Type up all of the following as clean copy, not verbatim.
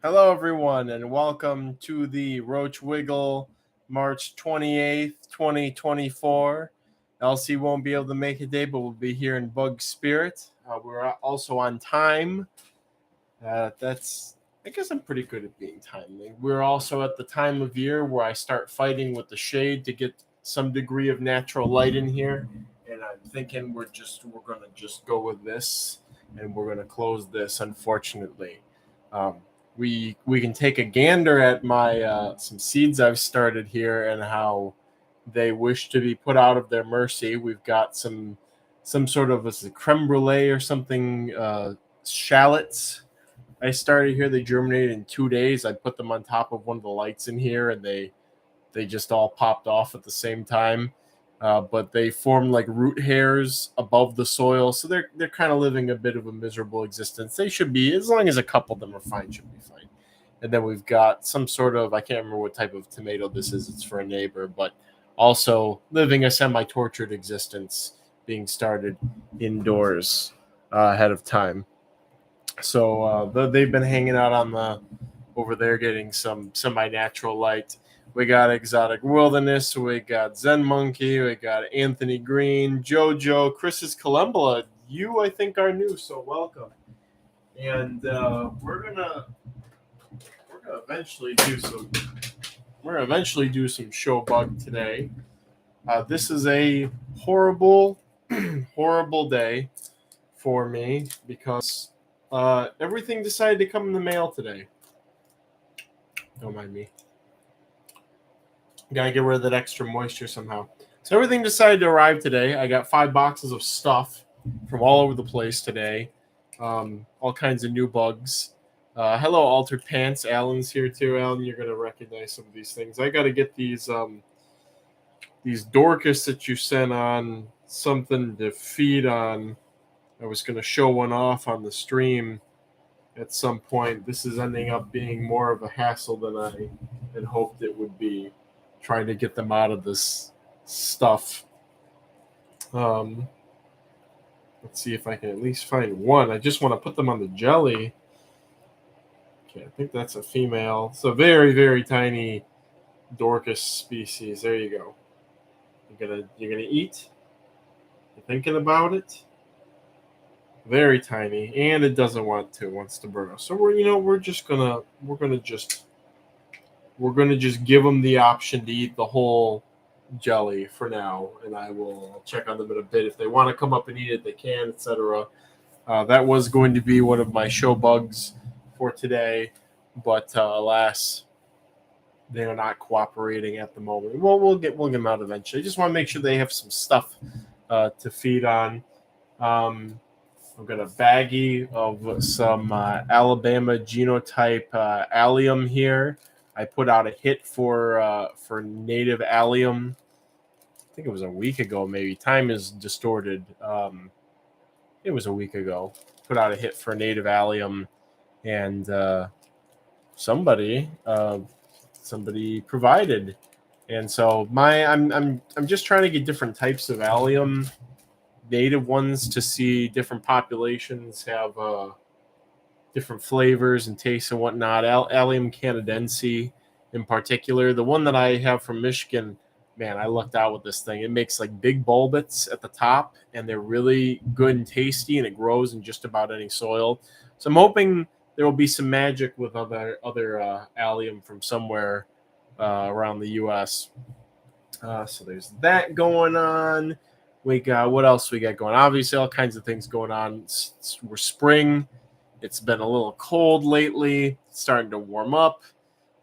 Hello, everyone, and welcome to the Roach Wiggle March 28th, 2024. Elsie won't be able to make it today, but we'll be here in Bug Spirit. We're also on time. I guess I'm pretty good at being timely. We're also at the time of year where I start fighting with the shade to get some degree of natural light in here. And I'm thinking we're going to just go with this, and we're going to close this, unfortunately. Um, we can take a gander at my some seeds I've started here and how they wish to be put out of their mercy. We've got some sort of a creme brulee or something, shallots. I started here. They germinated in 2 days. I put them on top of one of the lights in here, and they just all popped off at the same time. But they formed like root hairs above the soil, so they're kind of living a bit of a miserable existence. They should be, as long as a couple of them are fine, should be fine. And then we've got some sort of, I can't remember what type of tomato this is. It's for a neighbor, but also living a semi-tortured existence, being started indoors ahead of time. So they've been hanging out on the over there, getting some semi-natural light. We got Exotic Wilderness, we got Zen Monkey, we got Anthony Green, JoJo, Chris's Columba. You, I think, are new, so welcome. And we're gonna eventually do some show bug today. This is a horrible, horrible day for me because everything decided to come in the mail today. Don't mind me. Gotta get rid of that extra moisture somehow. So everything decided to arrive today. I got 5 boxes of stuff from all over the place today. All kinds of new bugs. Hello, Altered Pants. Alan's here too. Alan, you're gonna recognize some of these things. I gotta get these Dorcas that you sent on something to feed on. I was gonna show one off on the stream at some point. This is ending up being more of a hassle than I had hoped it would be, trying to get them out of this stuff. Let's see if I can at least find one. I just want to put them on the jelly. Okay, I think that's a female. It's a very, very tiny Dorcas species. There you go. You're gonna eat? You're thinking about it? Very tiny, and it doesn't want to. It wants to burrow. So we're gonna just give them the option to eat the whole jelly for now, and I'll check on them in a bit. If they want to come up and eat it, they can, etc. That was going to be one of my show bugs for today, but alas, they are not cooperating at the moment. Well, we'll get them out eventually. I just want to make sure they have some stuff to feed on. I've got a baggie of some Alabama genotype allium here. I put out a hit for native allium. I think it was a week ago, maybe. Time is distorted. It was a week ago. Put out a hit for native allium, and somebody provided, and so I'm just trying to get different types of allium, native ones, to see different populations have different flavors and tastes and whatnot. Allium canadense in particular, the one that I have from Michigan, man, I lucked out with this thing. It makes like big bulbets at the top, and they're really good and tasty, and it grows in just about any soil. So I'm hoping there will be some magic with other allium from somewhere around the U.S. So there's that going on. We got, what else we got going? Obviously, all kinds of things going on. We're spring. It's been a little cold lately. It's starting to warm up.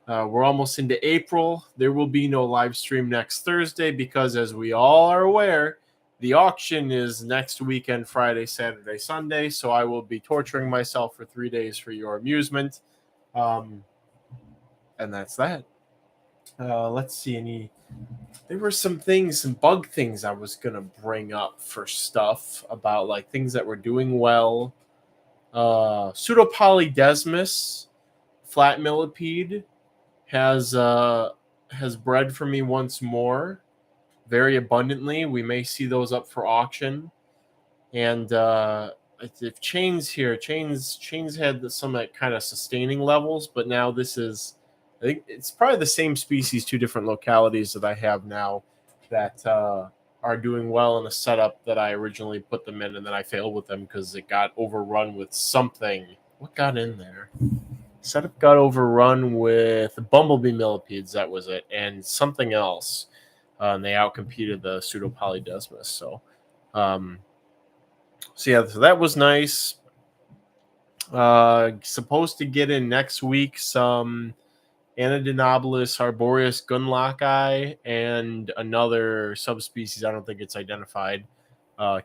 We're almost into April. There will be no live stream next Thursday because, as we all are aware, the auction is next weekend, Friday, Saturday, Sunday. So I will be torturing myself for 3 days for your amusement. And that's that. Let's see. There were some bug things I was going to bring up for stuff about, like, things that were doing well. Pseudopolydesmus flat millipede has bred for me once more, very abundantly. We may see those up for auction, and if chains here, chains had some kind of sustaining levels, but now this is, I think it's probably the same species, two different localities that I have now that are doing well in a setup that I originally put them in, and then I failed with them because it got overrun with something. What got in there? Setup got overrun with bumblebee millipedes, that was it, and something else. And they outcompeted the pseudopolydesmus. So so that was nice. Supposed to get in next week some Anadinobolus arboreus gunlocki and another subspecies. I don't think it's identified.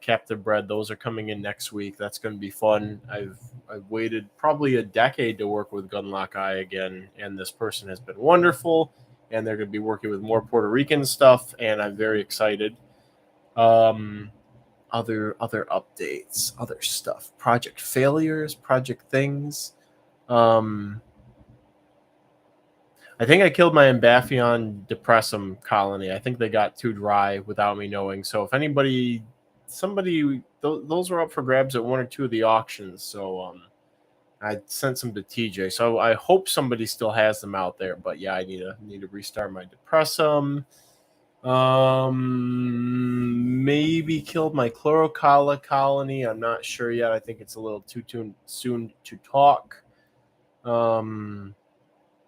Captive bred. Those are coming in next week. That's going to be fun. I've waited probably a decade to work with gunlocki again, and this person has been wonderful. And they're going to be working with more Puerto Rican stuff, and I'm very excited. Other updates, other stuff, project failures, project things. I think I killed my Ambaphion depressum colony. I think they got too dry without me knowing. So if somebody, those were up for grabs at one or two of the auctions. So I sent some to TJ. So I hope somebody still has them out there. But yeah, I need to restart my depressum. Maybe killed my Chlorocala colony. I'm not sure yet. I think it's a little too soon to talk.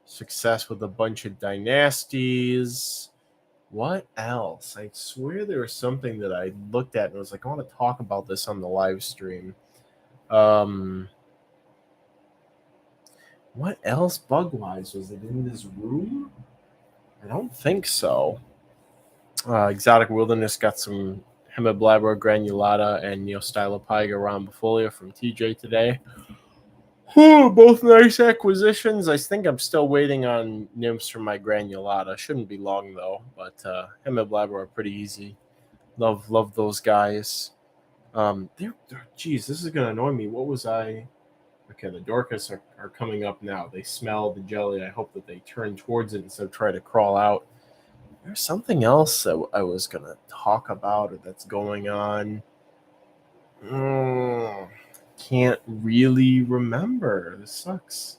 Success with a bunch of dynasties. What else? I swear there was something that I looked at and was like, I want to talk about this on the live stream. What else bug-wise? Was it in this room? I don't think so. Exotic Wilderness got some Hemiblabra granulata and Neostylopyga rhombifolia from TJ today. Both nice acquisitions. I think I'm still waiting on nymphs from my granulata. Shouldn't be long though, but Hemiblabra are pretty easy. Love those guys. Geez, this is gonna annoy me. What was I? Okay, the Dorcas are coming up now. They smell the jelly. I hope that they turn towards it instead of try to crawl out. There's something else that I was gonna talk about that's going on. Can't really remember. This sucks.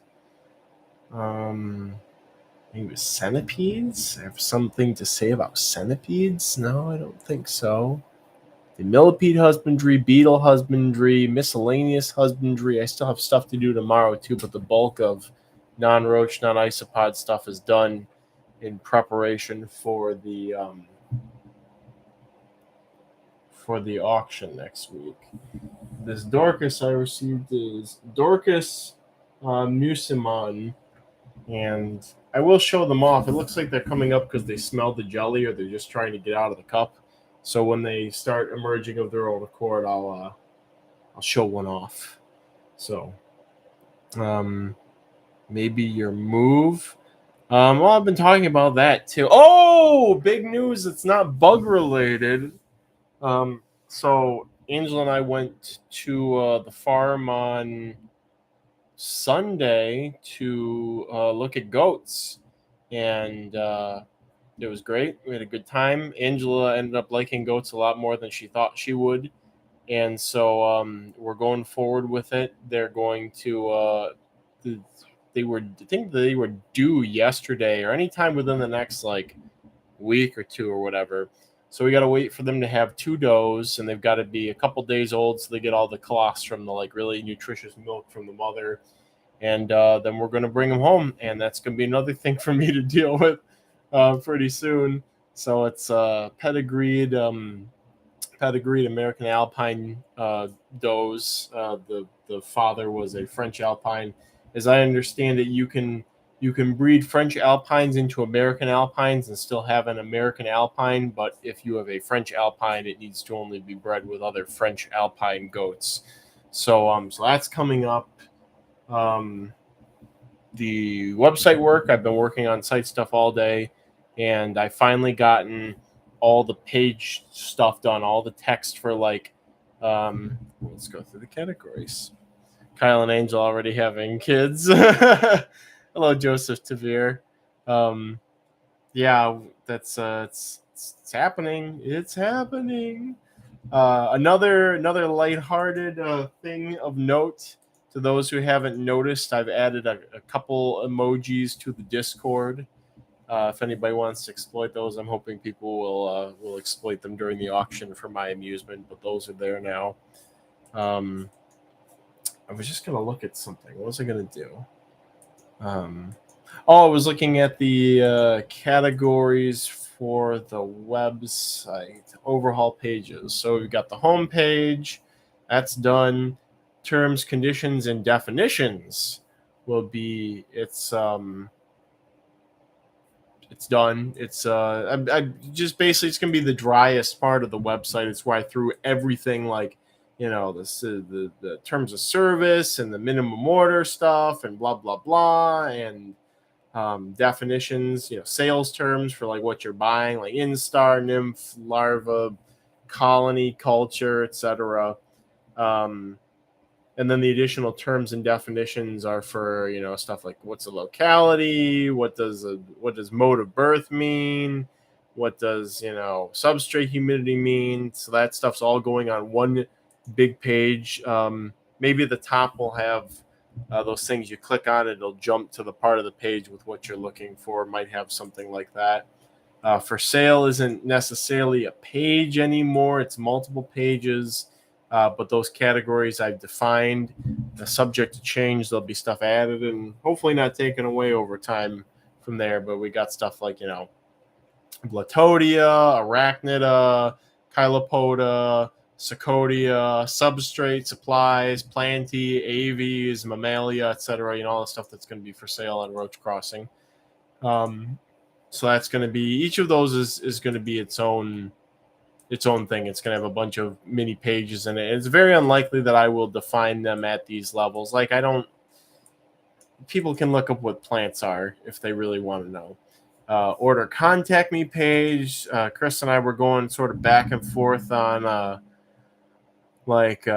Maybe centipedes? I have something to say about centipedes? No, I don't think so. The millipede husbandry, beetle husbandry, miscellaneous husbandry. I still have stuff to do tomorrow too, but the bulk of non-roach, non-isopod stuff is done in preparation for the auction next week. This Dorcas I received is Dorcas musimon, and I will show them off. It looks like they're coming up because they smell the jelly or they're just trying to get out of the cup. So when they start emerging of their own accord, I'll show one off. So maybe your move. Well, I've been talking about that too. Oh, big news! It's not bug related. So Angela and I went to the farm on Sunday to look at goats, and it was great. We had a good time. Angela ended up liking goats a lot more than she thought she would, and so we're going forward with it. They're going to I think they were due yesterday or anytime within the next week or two or whatever. So we got to wait for them to have 2 does, and they've got to be a couple days old so they get all the colostrum from the really nutritious milk from the mother. And then we're going to bring them home, and that's going to be another thing for me to deal with pretty soon. So it's pedigreed American Alpine does. The father was a French Alpine. As I understand it, you can breed French Alpines into American Alpines and still have an American Alpine, but if you have a French Alpine, it needs to only be bred with other French Alpine goats. So that's coming up. The website work, I've been working on site stuff all day, and I finally gotten all the page stuff done, all the text for let's go through the categories. Kyle and Angel already having kids. Hello, Joseph Tavir. Yeah, that's it's happening. It's happening. Another lighthearted thing of note to those who haven't noticed, I've added a couple emojis to the Discord. If anybody wants to exploit those, I'm hoping people will exploit them during the auction for my amusement. But those are there now. I was just gonna look at something. What was I gonna do? I was looking at the categories for the website overhaul pages. So we've got the home page, that's done. Terms, conditions, and definitions will be it's done. It's I just basically it's gonna be the driest part of the website. It's where I threw everything like the terms of service and the minimum order stuff and blah blah blah and definitions, sales terms for like what you're buying, like instar, nymph, larva, colony, culture, etc. And then the additional terms and definitions are for stuff like what's a locality, what does mode of birth mean, what does substrate humidity mean. So that stuff's all going on one big page. Maybe the top will have those things you click on, it'll jump to the part of the page with what you're looking for. Might have something like that. For sale isn't necessarily a page anymore. It's multiple pages. But those categories I've defined, subject to change. There'll be stuff added and hopefully not taken away over time from there. But we got stuff like, Blatodia, Arachnida, Chilopoda, Cicodia, substrate, supplies, Plantae, Aves, Mammalia, etc. All the stuff that's going to be for sale on Roach Crossing. So that's going to be, each of those is going to be its own thing. It's going to have a bunch of mini pages in it. It's very unlikely that I will define them at these levels. Like people can look up what plants are if they really want to know. Order contact me page. Chris and I were going sort of back and forth on if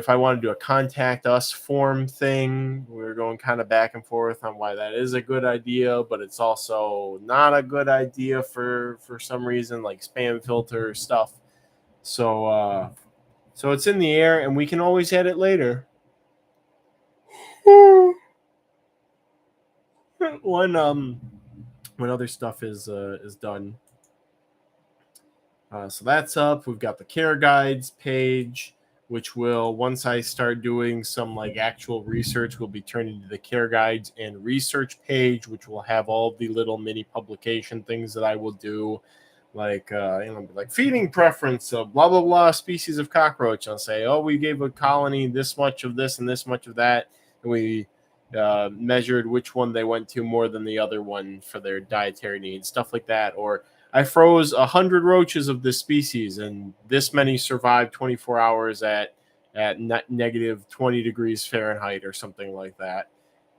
I want to do a contact us form thing. We were going kind of back and forth on why that is a good idea, but it's also not a good idea for some reason, like spam filter stuff. So it's in the air, and we can always add it later. When other stuff is done. So that's up. We've got the care guides page, which will, once I start doing some like actual research, will be turned into the care guides and research page, which will have all the little mini publication things that I will do, like feeding preference of blah blah blah species of cockroach. I'll say, we gave a colony this much of this and this much of that, and we measured which one they went to more than the other one for their dietary needs, stuff like that. Or I froze 100 roaches of this species, and this many survived 24 hours at negative 20 degrees Fahrenheit or something like that.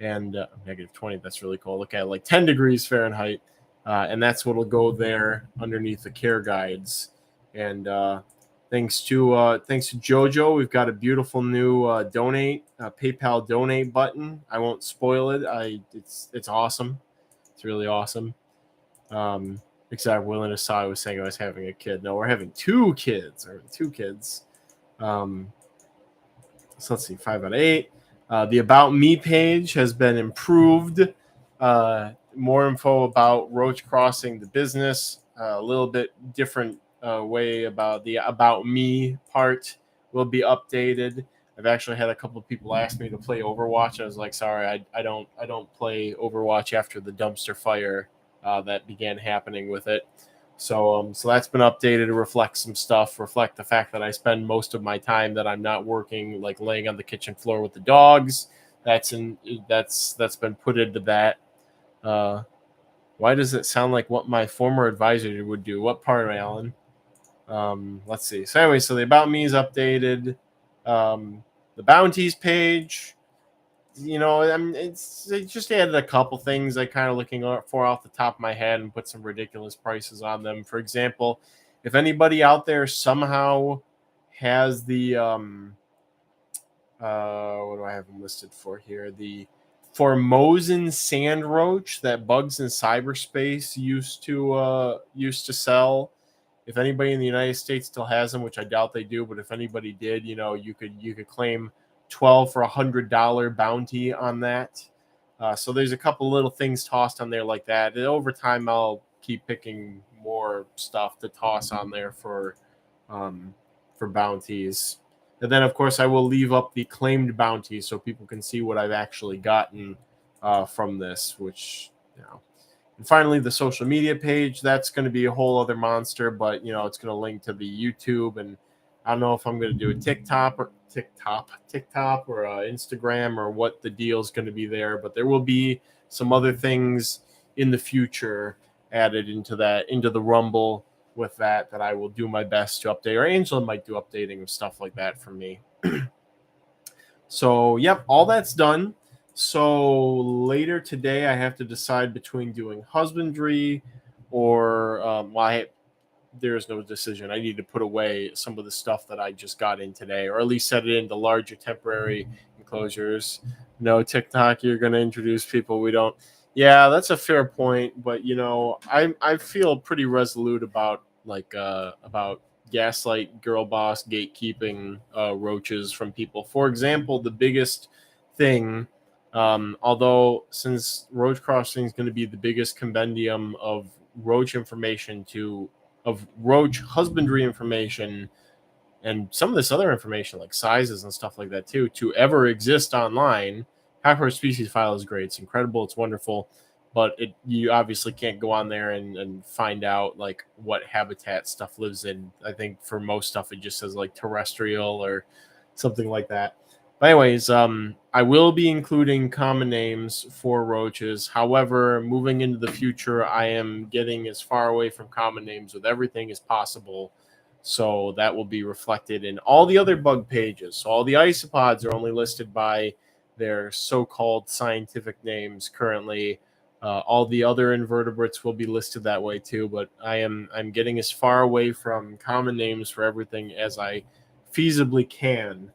And negative 20, that's really cool. Look at like 10 degrees Fahrenheit. And that's what will go there underneath the care guides. And thanks to JoJo, we've got a beautiful new PayPal donate button. I won't spoil it. It's awesome. It's really awesome. Except Willingness saw I was saying I was having a kid. No, we're having two kids. So let's see, 5 out of 8. The About Me page has been improved. More info about Roach Crossing, the business. A little bit different way about the About Me part will be updated. I've actually had a couple of people ask me to play Overwatch. I was like, sorry, I don't play Overwatch after the dumpster fire that began happening with it. So that's been updated to reflect some stuff, reflect the fact that I spend most of my time that I'm not working, like laying on the kitchen floor with the dogs. That's been put into that. Why does it sound like what my former advisor would do? What part, Alan? Let's see. So anyway, so the About Me is updated. The bounties page, it just added a couple things I kind of looking for off the top of my head and put some ridiculous prices on them. For example, if anybody out there somehow has the what do I have them listed for here? The Formosan sand roach that Bugs in Cyberspace used to sell. If anybody in the United States still has them, which I doubt they do, but if anybody did, you know, you could claim 12 for $100 bounty on that. So there's a couple little things tossed on there like that. And over time, I'll keep picking more stuff to toss on there for bounties. And then, of course, I will leave up the claimed bounties so people can see what I've actually gotten from this, which, you know. And finally, the social media page, that's going to be a whole other monster, but, you know, it's going to link to the YouTube. And I don't know if I'm going to do a TikTok or Instagram or what the deal is going to be there, but there will be some other things in the future added into the Rumble with that I will do my best to update, or Angela might do updating of stuff like that for me. So, yep, all that's done. So later today, I have to decide between doing husbandry or there's no decision. I need to put away some of the stuff that I just got in today, or at least set it into larger temporary enclosures. No, TikTok, you're going to introduce people we don't. Yeah, that's a fair point, but you know, I feel pretty resolute about gaslight, girl boss, gatekeeping roaches from people. For example, the biggest thing, although since Roach Crossing is going to be the biggest compendium of roach information of roach husbandry information and some of this other information like sizes and stuff like that too to ever exist online. Hackworth species file is great. It's incredible. It's wonderful. But you obviously can't go on there and find out like what habitat stuff lives in. I think for most stuff it just says like terrestrial or something like that. But anyways, I will be including common names for roaches. However, moving into the future, I am getting as far away from common names with everything as possible. So that will be reflected in all the other bug pages. So all the isopods are only listed by their so-called scientific names currently. All the other invertebrates will be listed that way too. But I'm getting as far away from common names for everything as I feasibly can.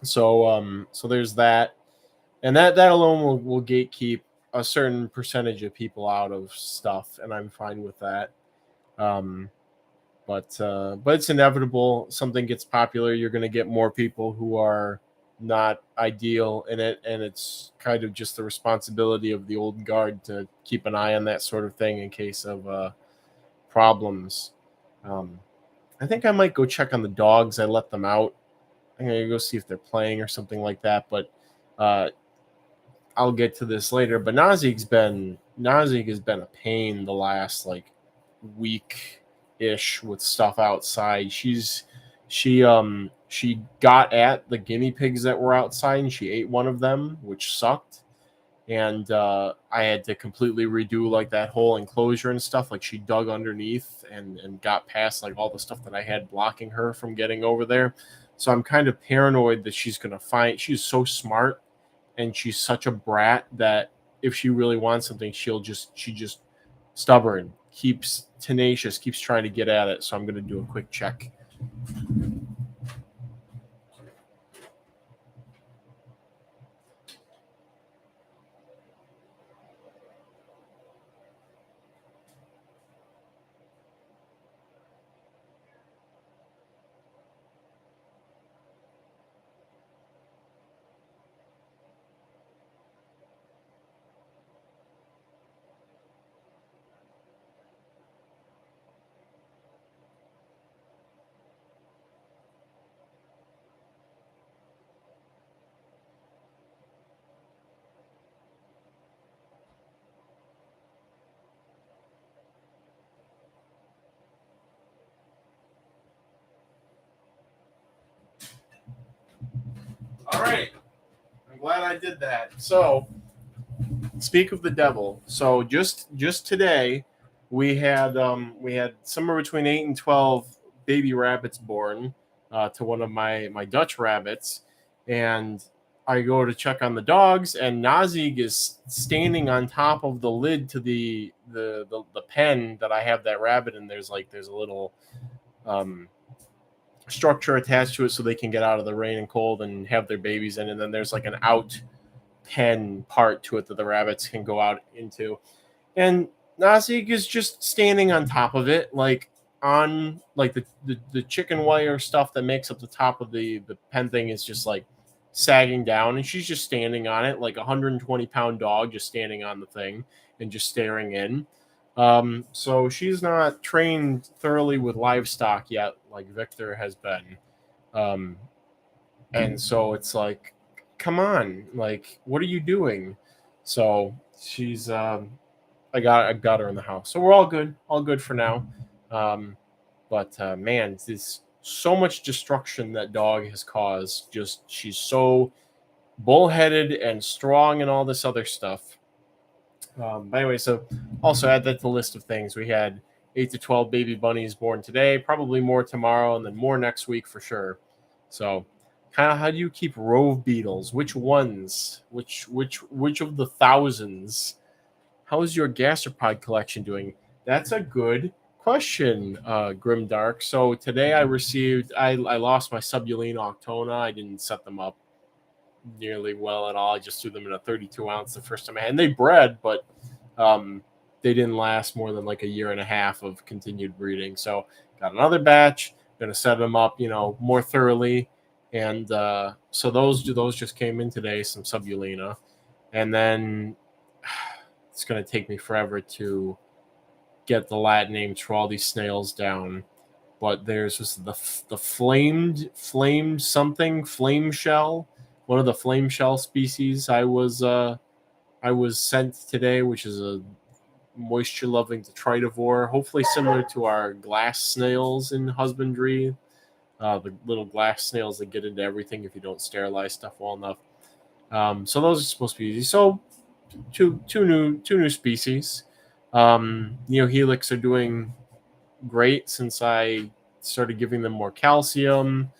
So there's that, and that alone will gatekeep a certain percentage of people out of stuff, and I'm fine with that. But it's inevitable. Something gets popular, you're going to get more people who are not ideal in it, and it's kind of just the responsibility of the old guard to keep an eye on that sort of thing in case of problems. I think I might go check on the dogs. I let them out. I'm gonna go see if they're playing or something like that. But I'll get to this later. But Nazik has been a pain the last like week ish with stuff outside. She got at the guinea pigs that were outside and she ate one of them, which sucked. And I had to completely redo like that whole enclosure and stuff. Like she dug underneath and got past like all the stuff that I had blocking her from getting over there. So I'm kind of paranoid that she's she's so smart and she's such a brat that if she really wants something, she just stubborn, keeps tenacious, keeps trying to get at it. So I'm going to do a quick check. All right. I'm glad I did that. So, speak of the devil. So just today, we had somewhere between 8 and 12 baby rabbits born to one of my Dutch rabbits, and I go to check on the dogs, and Nazik is standing on top of the lid to the pen that I have that rabbit in. There's a little structure attached to it so they can get out of the rain and cold and have their babies in, and then there's like an out pen part to it that the rabbits can go out into. And Nazik is just standing on top of it, like on like the chicken wire stuff that makes up the top of the pen thing is just like sagging down, and she's just standing on it like a 120-pound dog just standing on the thing and just staring in. So she's not trained thoroughly with livestock yet, like Victor has been. And so it's like, come on, like, what are you doing? So she's I got her in the house, so we're all good for now. But man, there's so much destruction that dog has caused. Just she's so bullheaded and strong and all this other stuff. But anyway, so also add that to the list of things. We had 8 to 12 baby bunnies born today, probably more tomorrow, and then more next week for sure. So, kind of, how do you keep rove beetles? Which ones? Which of the thousands? How's your gastropod collection doing? That's a good question, Grimdark. So today I lost my Subulina Octona. I didn't set them up nearly well at all. I just threw them in a 32 ounce the first time I had, and they bred, but they didn't last more than like a year and a half of continued breeding. So got another batch, gonna set them up, more thoroughly. And so those just came in today, some Subulina, and then it's gonna take me forever to get the Latin names for all these snails down. But there's just the flame shell, one of the flame shell species I was sent today, which is a moisture loving detritivore, hopefully similar to our glass snails in husbandry, the little glass snails that get into everything if you don't sterilize stuff well enough. So those are supposed to be easy. So two new species. Neohelix are doing great since I started giving them more calcium.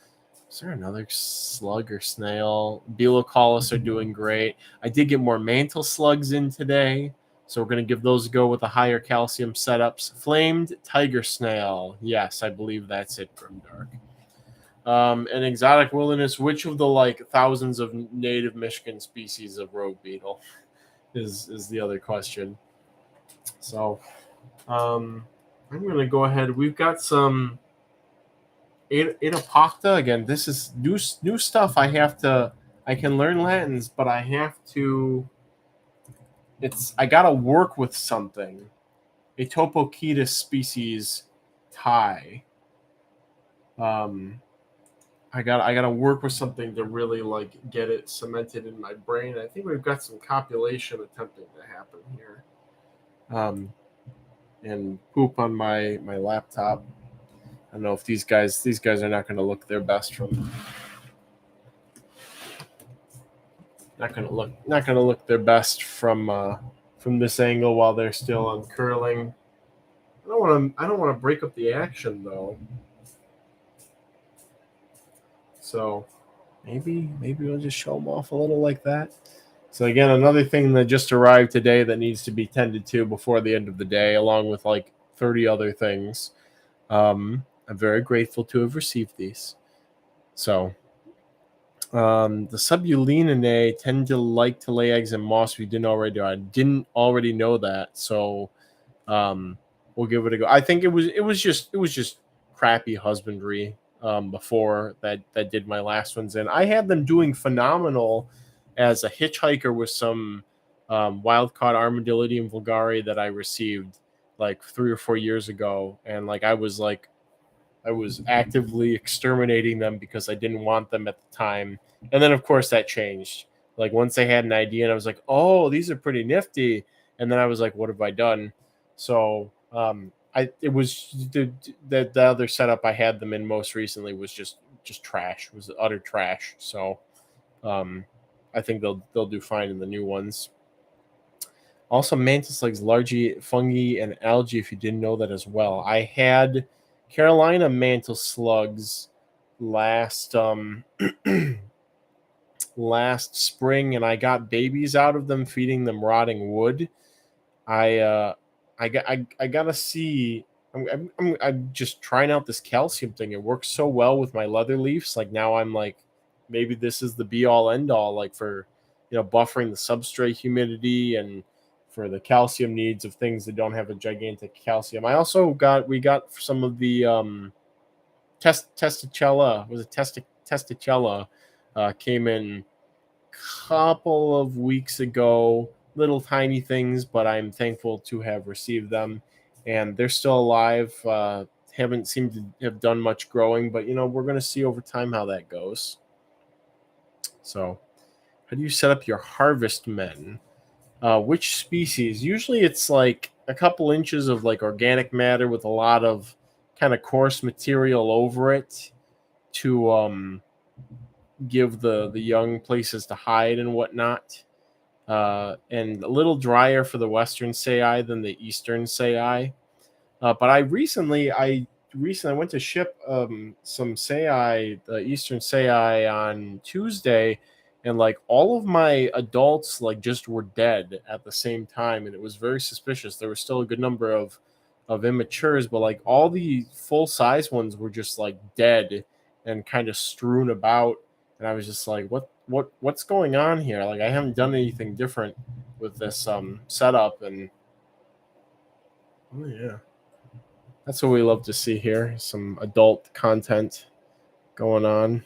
Is there another slug or snail? Belocollis are doing great. I did get more mantle slugs in today, so we're going to give those a go with the higher calcium setups. Flamed tiger snail. Yes, I believe that's it, Grimdark. An exotic wilderness. Which of the thousands of native Michigan species of rogue beetle is the other question. So I'm going to go ahead. We've got some Adapocta. Again, this is new stuff. I can learn Latins, but I gotta work with something. A Topochetus species Thai. I gotta work with something to really get it cemented in my brain. I think we've got some copulation attempting to happen here. And poop on my laptop. I don't know if these guys are not going to look their best from this angle while they're still uncurling. I don't want to break up the action though. So maybe we'll just show them off a little like that. So again, another thing that just arrived today that needs to be tended to before the end of the day, along with 30 other things. I'm very grateful to have received these. So the Subulinae tend to like to lay eggs in moss. We didn't already know. I didn't already know that. So we'll give it a go. I think it was just crappy husbandry before that did my last ones in. I had them doing phenomenal as a hitchhiker with some wild caught Armadillidium vulgare that I received 3 or 4 years ago, and I was actively exterminating them because I didn't want them at the time. And then of course that changed. Once I had an idea and I was like, oh, these are pretty nifty, and then I was like, what have I done? So it was the other setup I had them in most recently was just trash. It was utter trash. So I think they'll do fine in the new ones. Also, mantis slugs, larvae, fungi, and algae, if you didn't know that as well. I had Carolina mantle slugs last spring, and I got babies out of them, feeding them rotting wood. I gotta see. I'm just trying out this calcium thing. It works so well with my leather leaves. Now I'm maybe this is the be all end all for buffering the substrate humidity and for the calcium needs of things that don't have a gigantic calcium. We got some of the testicella. Was it testicella? Came in couple of weeks ago, little tiny things, but I'm thankful to have received them, and they're still alive. Haven't seemed to have done much growing, but we're going to see over time how that goes. So, how do you set up your harvest men? Which species? Usually it's like a couple inches of like organic matter with a lot of kind of coarse material over it to give the young places to hide and whatnot. And a little drier for the western sei than the eastern sei. But I recently went to ship some sei, the eastern sei, on Tuesday, and like all of my adults like just were dead at the same time, and it was very suspicious. There was still a good number of immatures, but like all the full size ones were just like dead and kind of strewn about, and I was just like, what's going on here? Like I haven't done anything different with this setup, and oh yeah. That's what we love to see here. Some adult content going on.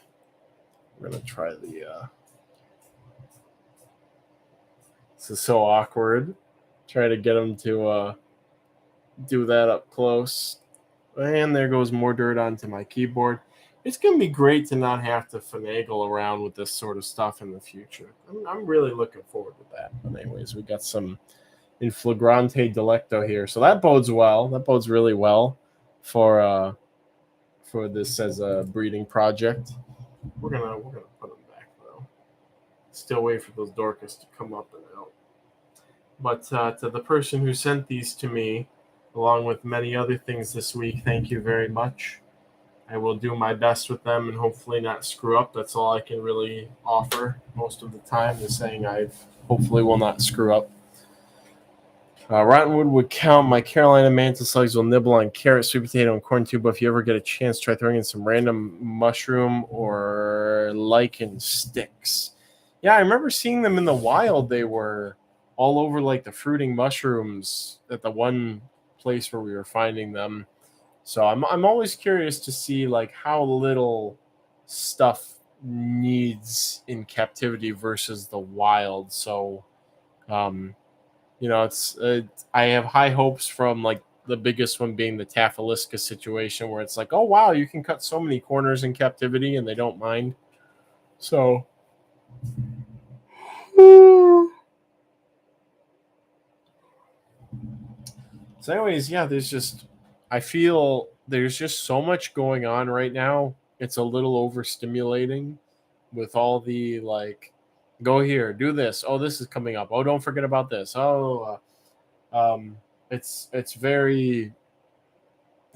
We're going to try the... This is so awkward. Try to get them to do that up close. And there goes more dirt onto my keyboard. It's going to be great to not have to finagle around with this sort of stuff in the future. I'm really looking forward to that. But anyways, we got some in flagrante delicto here. So that bodes well. That bodes really well for this as a breeding project. We're gonna put them back though. Still wait for those Dorcas to come up and out. But to the person who sent these to me, along with many other things this week, thank you very much. I will do my best with them and hopefully not screw up. That's all I can really offer most of the time, is saying I hopefully will not screw up. Rottenwood would count. My Carolina mantis slugs will nibble on carrot, sweet potato, and corn too, but if you ever get a chance, try throwing in some random mushroom or lichen sticks. Yeah, I remember seeing them in the wild. They were all over like the fruiting mushrooms at the one place where we were finding them. So I'm always curious to see like how little stuff needs in captivity versus the wild. So it's I have high hopes from like the biggest one being the Taphiliska situation, where it's like, oh wow, you can cut so many corners in captivity and they don't mind. So anyways, yeah, I feel there's just so much going on right now. It's a little overstimulating with all the like, go here, do this. Oh, this is coming up. Oh, don't forget about this. Oh, it's very.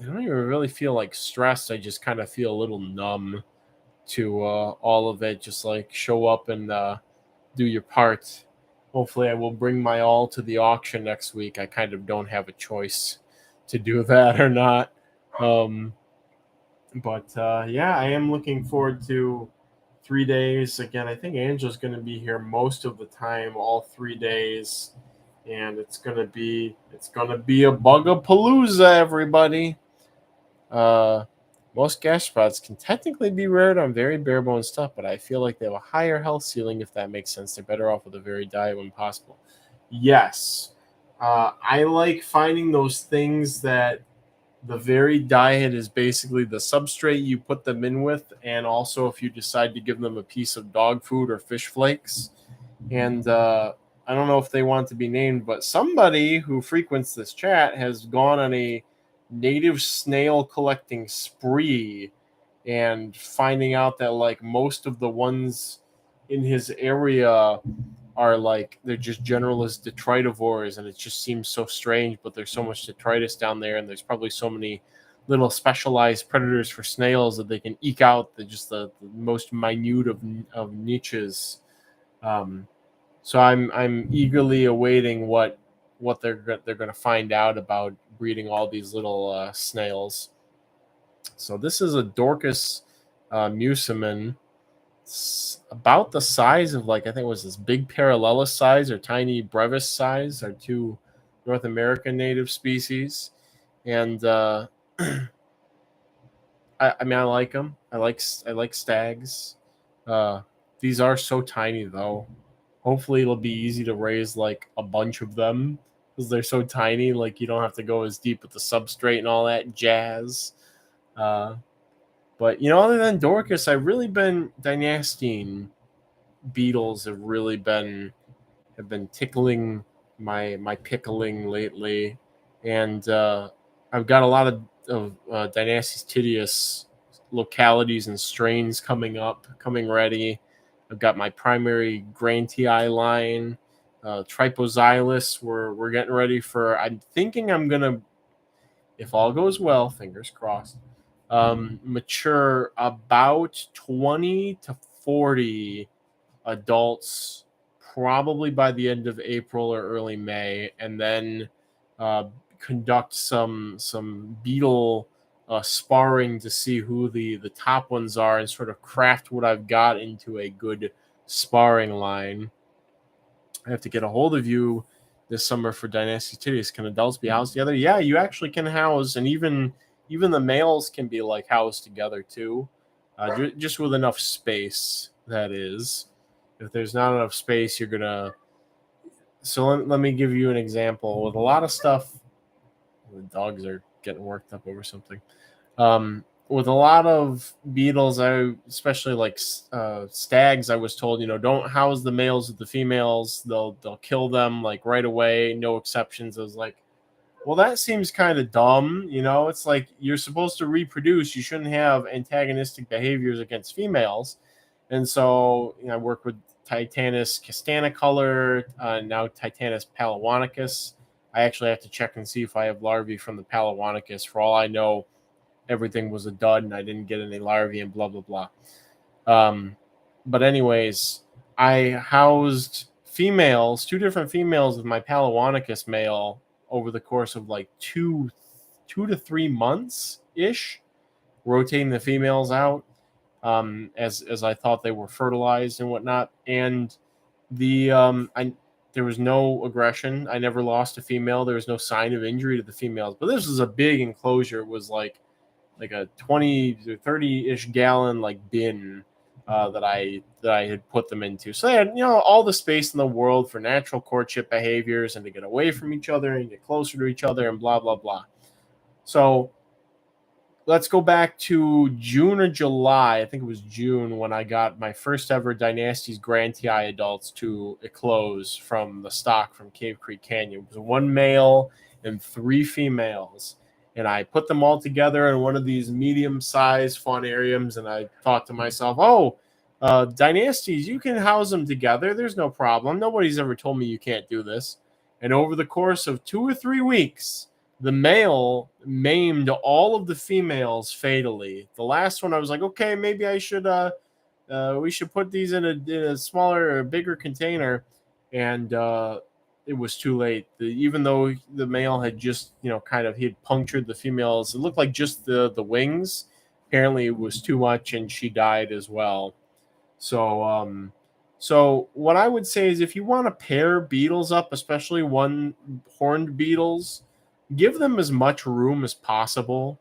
I don't even really feel like stressed. I just kind of feel a little numb to all of it. Just like show up and do your part. Hopefully, I will bring my all to the auction next week. I kind of don't have a choice to do that or not. But yeah, I am looking forward to 3 days. Again, I think Angela's going to be here most of the time, all 3 days. And it's gonna be a bugapalooza, everybody. Most gastropods can technically be reared on very bare bone stuff, but I feel like they have a higher health ceiling, if that makes sense. They're better off with a varied diet when possible. Yes, I like finding those things that the varied diet is basically the substrate you put them in with, and also if you decide to give them a piece of dog food or fish flakes. And I don't know if they want to be named, but somebody who frequents this chat has gone on a native snail collecting spree and finding out that like most of the ones in his area are like they're just generalist detritivores, and it just seems so strange, but there's so much detritus down there, and there's probably so many little specialized predators for snails that they can eke out the most minute of niches. So I'm eagerly awaiting what they're going to find out about breeding all these little snails. So this is a Dorcas mucimen. about the size of, like, I think it was this big parallelus size or tiny brevis size, are two North American native species. And I mean, I like them. I like stags. Uh, these are so tiny though. Hopefully, it'll be easy to raise like a bunch of them because they're so tiny. Like, you don't have to go as deep with the substrate and all that jazz. Uh, but other than Dorcas, I've really been dynastine beetles have been tickling my pickling lately, and I've got a lot of Dynastes tidius localities and strains coming ready. I've got my primary Grantii line, Tripoxylus. We're getting ready for. I'm thinking I'm gonna, if all goes well, fingers crossed, mature about 20 to 40 adults probably by the end of April or early May, and then uh, conduct some beetle sparring to see who the top ones are, and sort of craft what I've got into a good sparring line. I have to get a hold of you this summer for Dynasty Titties. Can adults be housed together? Yeah, you actually can house, and even the males can be like housed together too, just with enough space. That is, if there's not enough space, you're gonna. So let me give you an example. With a lot of stuff, the dogs are getting worked up over something. With a lot of beetles, especially like stags, I was told, don't house the males with the females. They'll kill them like right away, no exceptions. I was like, well, that seems kind of dumb. It's like you're supposed to reproduce. You shouldn't have antagonistic behaviors against females. And so I work with Titanus castanicolor, now Titanus palawanicus. I actually have to check and see if I have larvae from the palawanicus. For all I know, everything was a dud and I didn't get any larvae and blah, blah, blah. But anyways, I housed two different females of my palawanicus male over the course of like 2 to 3 months ish, rotating the females out as I thought they were fertilized and whatnot. And there was no aggression. I never lost a female. There was no sign of injury to the females. But this was a big enclosure. It was like a 20 to 30-ish gallon like bin that I had put them into. So they had all the space in the world for natural courtship behaviors and to get away from each other and get closer to each other and blah blah blah. So let's go back to June or July. I think it was June when I got my first ever Dynastes Grantii adults to eclose from the stock from Cave Creek Canyon. It was one male and 3 females. And I put them all together in one of these medium-sized faunariums, and I thought to myself, Dynastes, you can house them together. There's no problem. Nobody's ever told me you can't do this. And over the course of 2 or 3 weeks, the male maimed all of the females fatally. The last one, I was like, okay, maybe I should we should put these in a smaller or bigger container. And it was too late. Even though the male had just, he had punctured the females, it looked like just the wings. Apparently it was too much and she died as well. So what I would say is if you want to pair beetles up, especially one horned beetles, give them as much room as possible.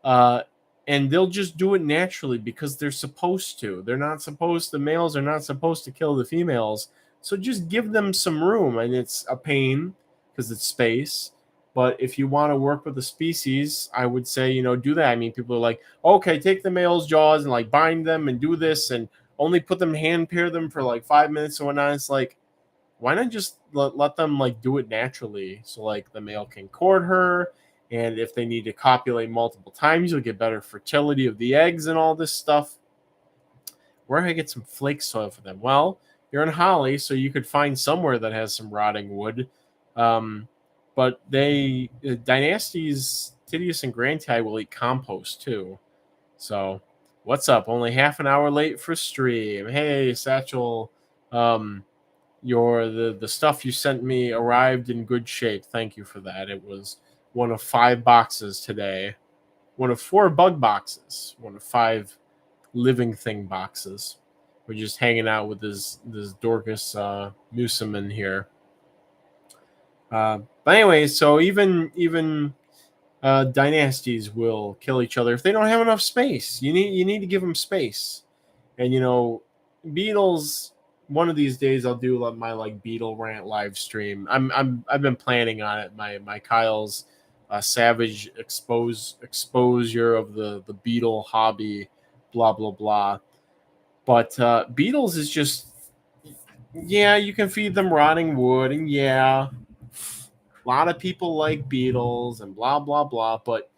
And they'll just do it naturally because they're supposed to. The males are not supposed to kill the females. So just give them some room. And it's a pain because it's space. But if you want to work with the species, I would say, do that. I mean, people are like, okay, take the male's jaws and like bind them and do this and only put them, hand pair them for like 5 minutes or whatnot. It's like, why not just let them like do it naturally? So like the male can court her. And if they need to copulate multiple times, you'll get better fertility of the eggs and all this stuff. Where do I get some flake soil for them? Well, you're in Holly, so you could find somewhere that has some rotting wood. But Dynastes, Tidius, and Grantii will eat compost too. So what's up? Only half an hour late for stream. Hey, Satchel. The stuff you sent me arrived in good shape. Thank you for that. It was one of 5 boxes today. One of 4 bug boxes. One of 5 living thing boxes. we're just hanging out with this Dorcas Newsoman here. But anyway, so even dynasties will kill each other if they don't have enough space. You need to give them space. And Beatles. One of these days, I'll do my Beatle rant live stream. I've been planning on it. My Kyle's savage exposure of the Beatle hobby, blah blah blah. But Beatles is just, yeah, you can feed them rotting wood, and yeah, a lot of people like Beatles and blah blah blah. But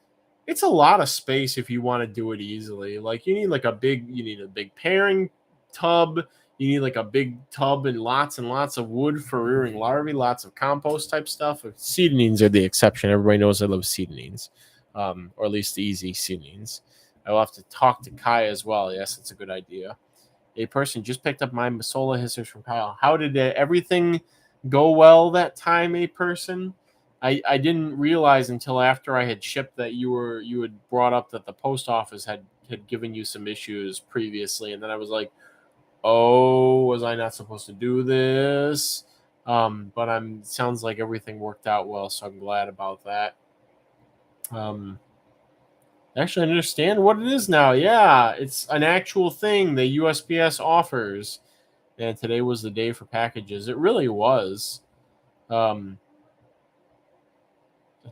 it's a lot of space if you want to do it easily. Like you need a big pairing tub. You need like a big tub and lots of wood for rearing larvae, lots of compost type stuff. Seedlings are the exception. Everybody knows I love seedlings, or at least the easy seedlings. I will have to talk to Kai as well. Yes, it's a good idea. A person just picked up my Masola hissers from Kyle. How did everything go well that time, a person? I didn't realize until after I had shipped that you had brought up that the post office had given you some issues previously, and then I was like, oh, was I not supposed to do this? But sounds like everything worked out well, so I'm glad about that. Actually, I understand what it is now. Yeah, it's an actual thing the USPS offers, and today was the day for packages. It really was.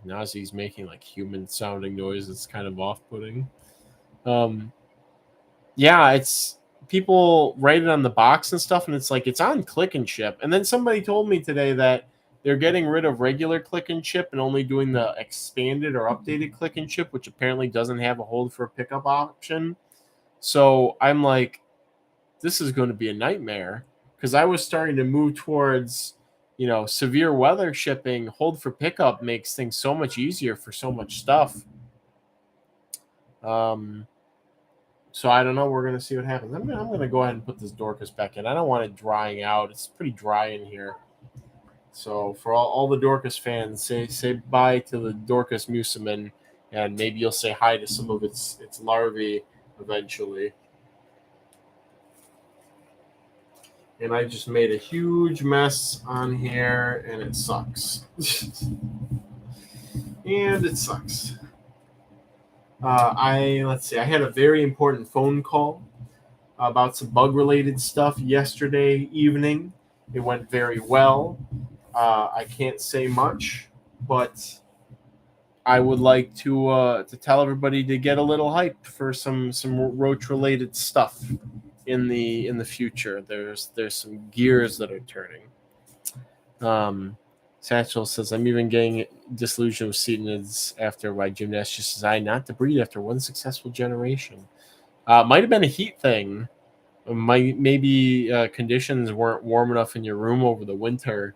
Nazi's making like human sounding noise. It's kind of off-putting. Yeah, it's people write it on the box and stuff, and it's like it's on click and ship. And then somebody told me today that they're getting rid of regular click and ship and only doing the expanded or updated click and ship, which apparently doesn't have a hold for a pickup option. So I'm like, this is going to be a nightmare, because I was starting to move towards, severe weather shipping. Hold for pickup makes things so much easier for so much stuff. So I don't know. We're going to see what happens. I'm going to go ahead and put this Dorcas back in. I don't want it drying out. It's pretty dry in here. So for all the Dorcas fans, say bye to the Dorcas Musaman, and maybe you'll say hi to some of its larvae eventually. And I just made a huge mess on here, and it sucks. And it sucks. Let's see. I had a very important phone call about some bug-related stuff yesterday evening. It went very well. I can't say much, but I would like to tell everybody to get a little hyped for some Roach-related stuff in the future. There's some gears that are turning. Satchel says, I'm even getting disillusioned with Cetinids after my gymnast just designed not to breed after one successful generation. Might have been a heat thing. Maybe conditions weren't warm enough in your room over the winter,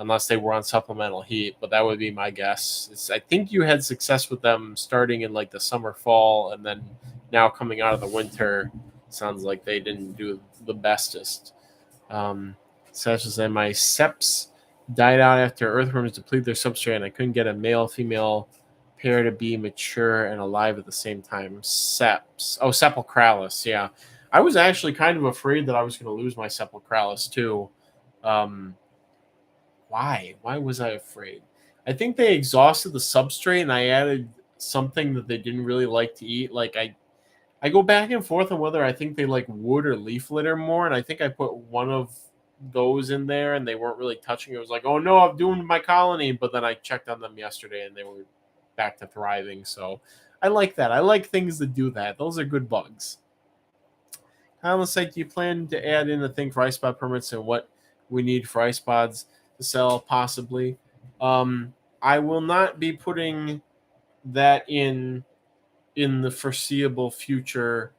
unless they were on supplemental heat, but that would be my guess. I think you had success with them starting in like the summer, fall, and then now coming out of the winter. Sounds like they didn't do the bestest. Satchel said, my seps died out after earthworms depleted their substrate, and I couldn't get a male-female pair to be mature and alive at the same time. Seps. Oh, Sepulchralis, yeah. I was actually kind of afraid that I was going to lose my Sepulchralis, too. Why? Why was I afraid? I think they exhausted the substrate, and I added something that they didn't really like to eat. Like, I go back and forth on whether I think they like wood or leaf litter more, and I think I put one of those in there, and they weren't really touching it. It was like, oh no, I'm doing my colony, but then I checked on them yesterday, and they were back to thriving. So I like that. I like things that do that. Those are good bugs. On the site, do you plan to add in a thing for ice spot permits and what we need for ice spots to sell? Possibly. I will not be putting that in the foreseeable future,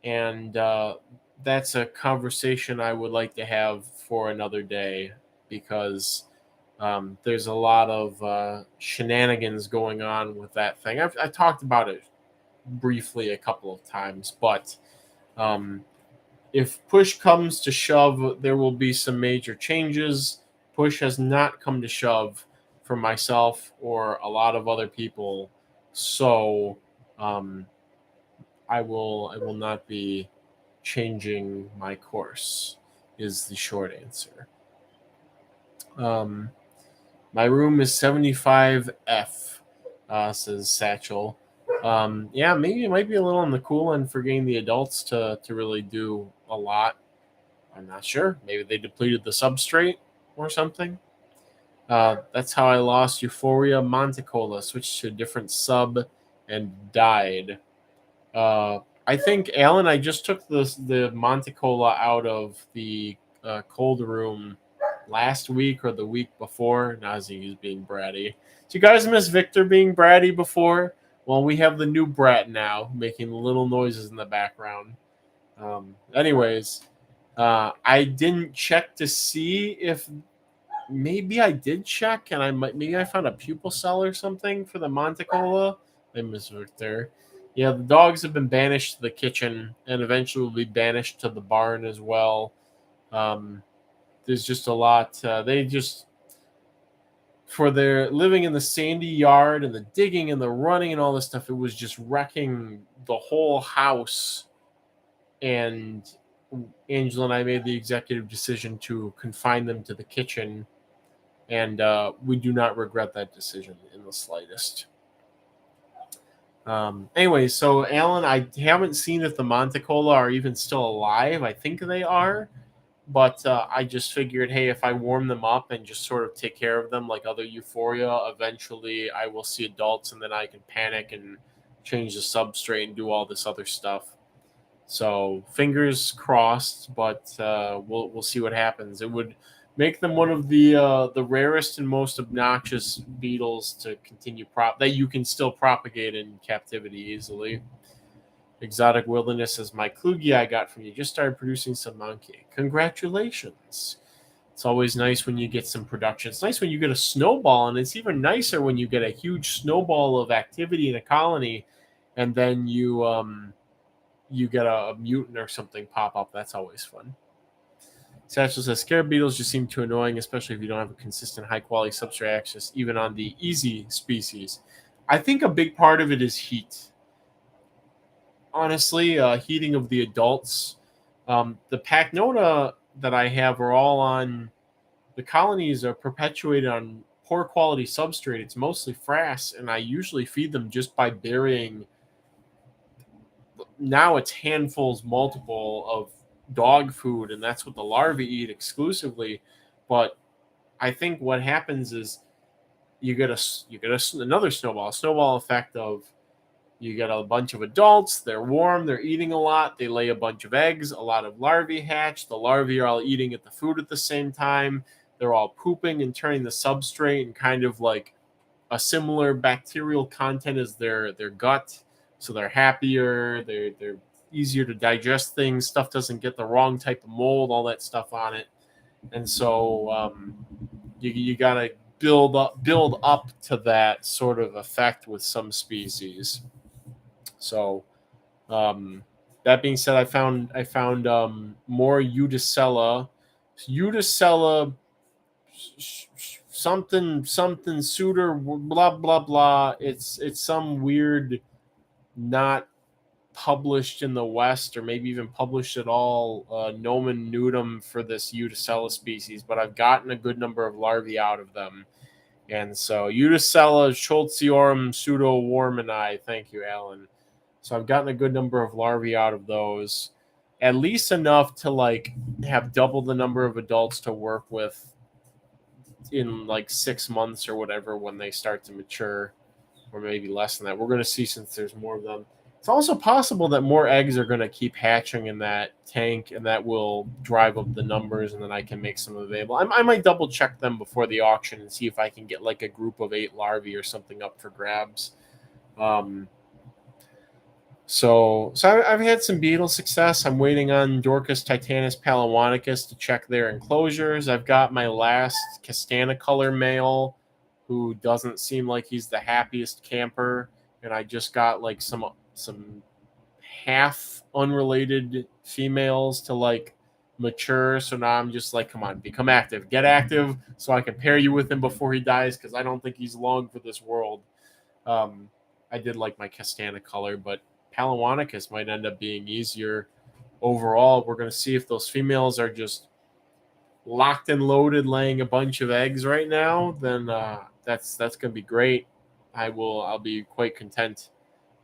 and that's a conversation I would like to have for another day, because there's a lot of shenanigans going on with that thing. I talked about it briefly a couple of times, but if push comes to shove, there will be some major changes. Push has not come to shove for myself or a lot of other people, so I will not be changing my course is the short answer. My room is 75F, says Satchel. Yeah, maybe it might be a little on the cool end for getting the adults to really do a lot. I'm not sure. Maybe they depleted the substrate or something. That's how I lost Euphoria Monticola. Switched to a different sub and died. I think, Alan, I just took the Monticola out of the cold room last week or the week before. Nazi is being bratty. Do you guys miss Victor being bratty before? Well, we have the new brat now, making little noises in the background. Anyways, I didn't check to see if maybe I did check, and maybe I found a pupil cell or something for the Monticola. I miss Victor. Yeah, the dogs have been banished to the kitchen, and eventually will be banished to the barn as well. There's just a lot. They just, for their living in the sandy yard and the digging and the running and all this stuff, it was just wrecking the whole house. And Angela and I made the executive decision to confine them to the kitchen, and we do not regret that decision in the slightest. Anyway, so Alan, I haven't seen if the Monticola are even still alive. I think they are. But I just figured, hey, if I warm them up and just sort of take care of them like other Euphoria, eventually I will see adults, and then I can panic and change the substrate and do all this other stuff. So fingers crossed, but we'll see what happens. It would make them one of the rarest and most obnoxious beetles to continue that you can still propagate in captivity easily. Exotic Wilderness is my Klugi I got from you. Just started producing some monkey. Congratulations. It's always nice when you get some production. It's nice when you get a snowball, and it's even nicer when you get a huge snowball of activity in a colony, and then you get a mutant or something pop up. That's always fun. Satchel says, scarab beetles just seem too annoying, especially if you don't have a consistent high-quality substrate access, even on the easy species. I think a big part of it is heat. Honestly, heating of the adults. The Pacnota that I have are all on, the colonies are perpetuated on poor quality substrate. It's mostly frass, and I usually feed them just by burying, now it's handfuls multiple of dog food, and that's what the larvae eat exclusively. But I think what happens is you get another snowball effect of, you get a bunch of adults, they're warm, they're eating a lot, they lay a bunch of eggs, a lot of larvae hatch, the larvae are all eating at the food at the same time, they're all pooping and turning the substrate and kind of like a similar bacterial content as their gut, so they're happier, they're easier to digest things, stuff doesn't get the wrong type of mold, all that stuff on it. And so you gotta build up to that sort of effect with some species. So, that being said, I found more Udicella something suitor, blah blah blah. It's some weird, not published in the West or maybe even published at all, nomen nudum for this Udicella species, but I've gotten a good number of larvae out of them. And so Udicella Schultziorum pseudo warmani, thank you, Alan. So I've gotten a good number of larvae out of those, at least enough to like have double the number of adults to work with in like 6 months or whatever when they start to mature, or maybe less than that. We're going to see, since there's more of them. It's also possible that more eggs are going to keep hatching in that tank, and that will drive up the numbers, and then I can make some available. I might double check them before the auction and see if I can get like a group of 8 larvae or something up for grabs. So I've had some beetle success. I'm waiting on Dorcas titanus palawanicus to check their enclosures. I've got my last Castanicolor male, who doesn't seem like he's the happiest camper, and I just got like some half unrelated females to like mature. So now I'm just like, come on, become active, get active, so I can pair you with him before he dies, because I don't think he's long for this world. I did like my Castanicolor, but Palawanicus might end up being easier. overall, we're going to see if those females are just locked and loaded, laying a bunch of eggs right now. Then that's going to be great. I'll be quite content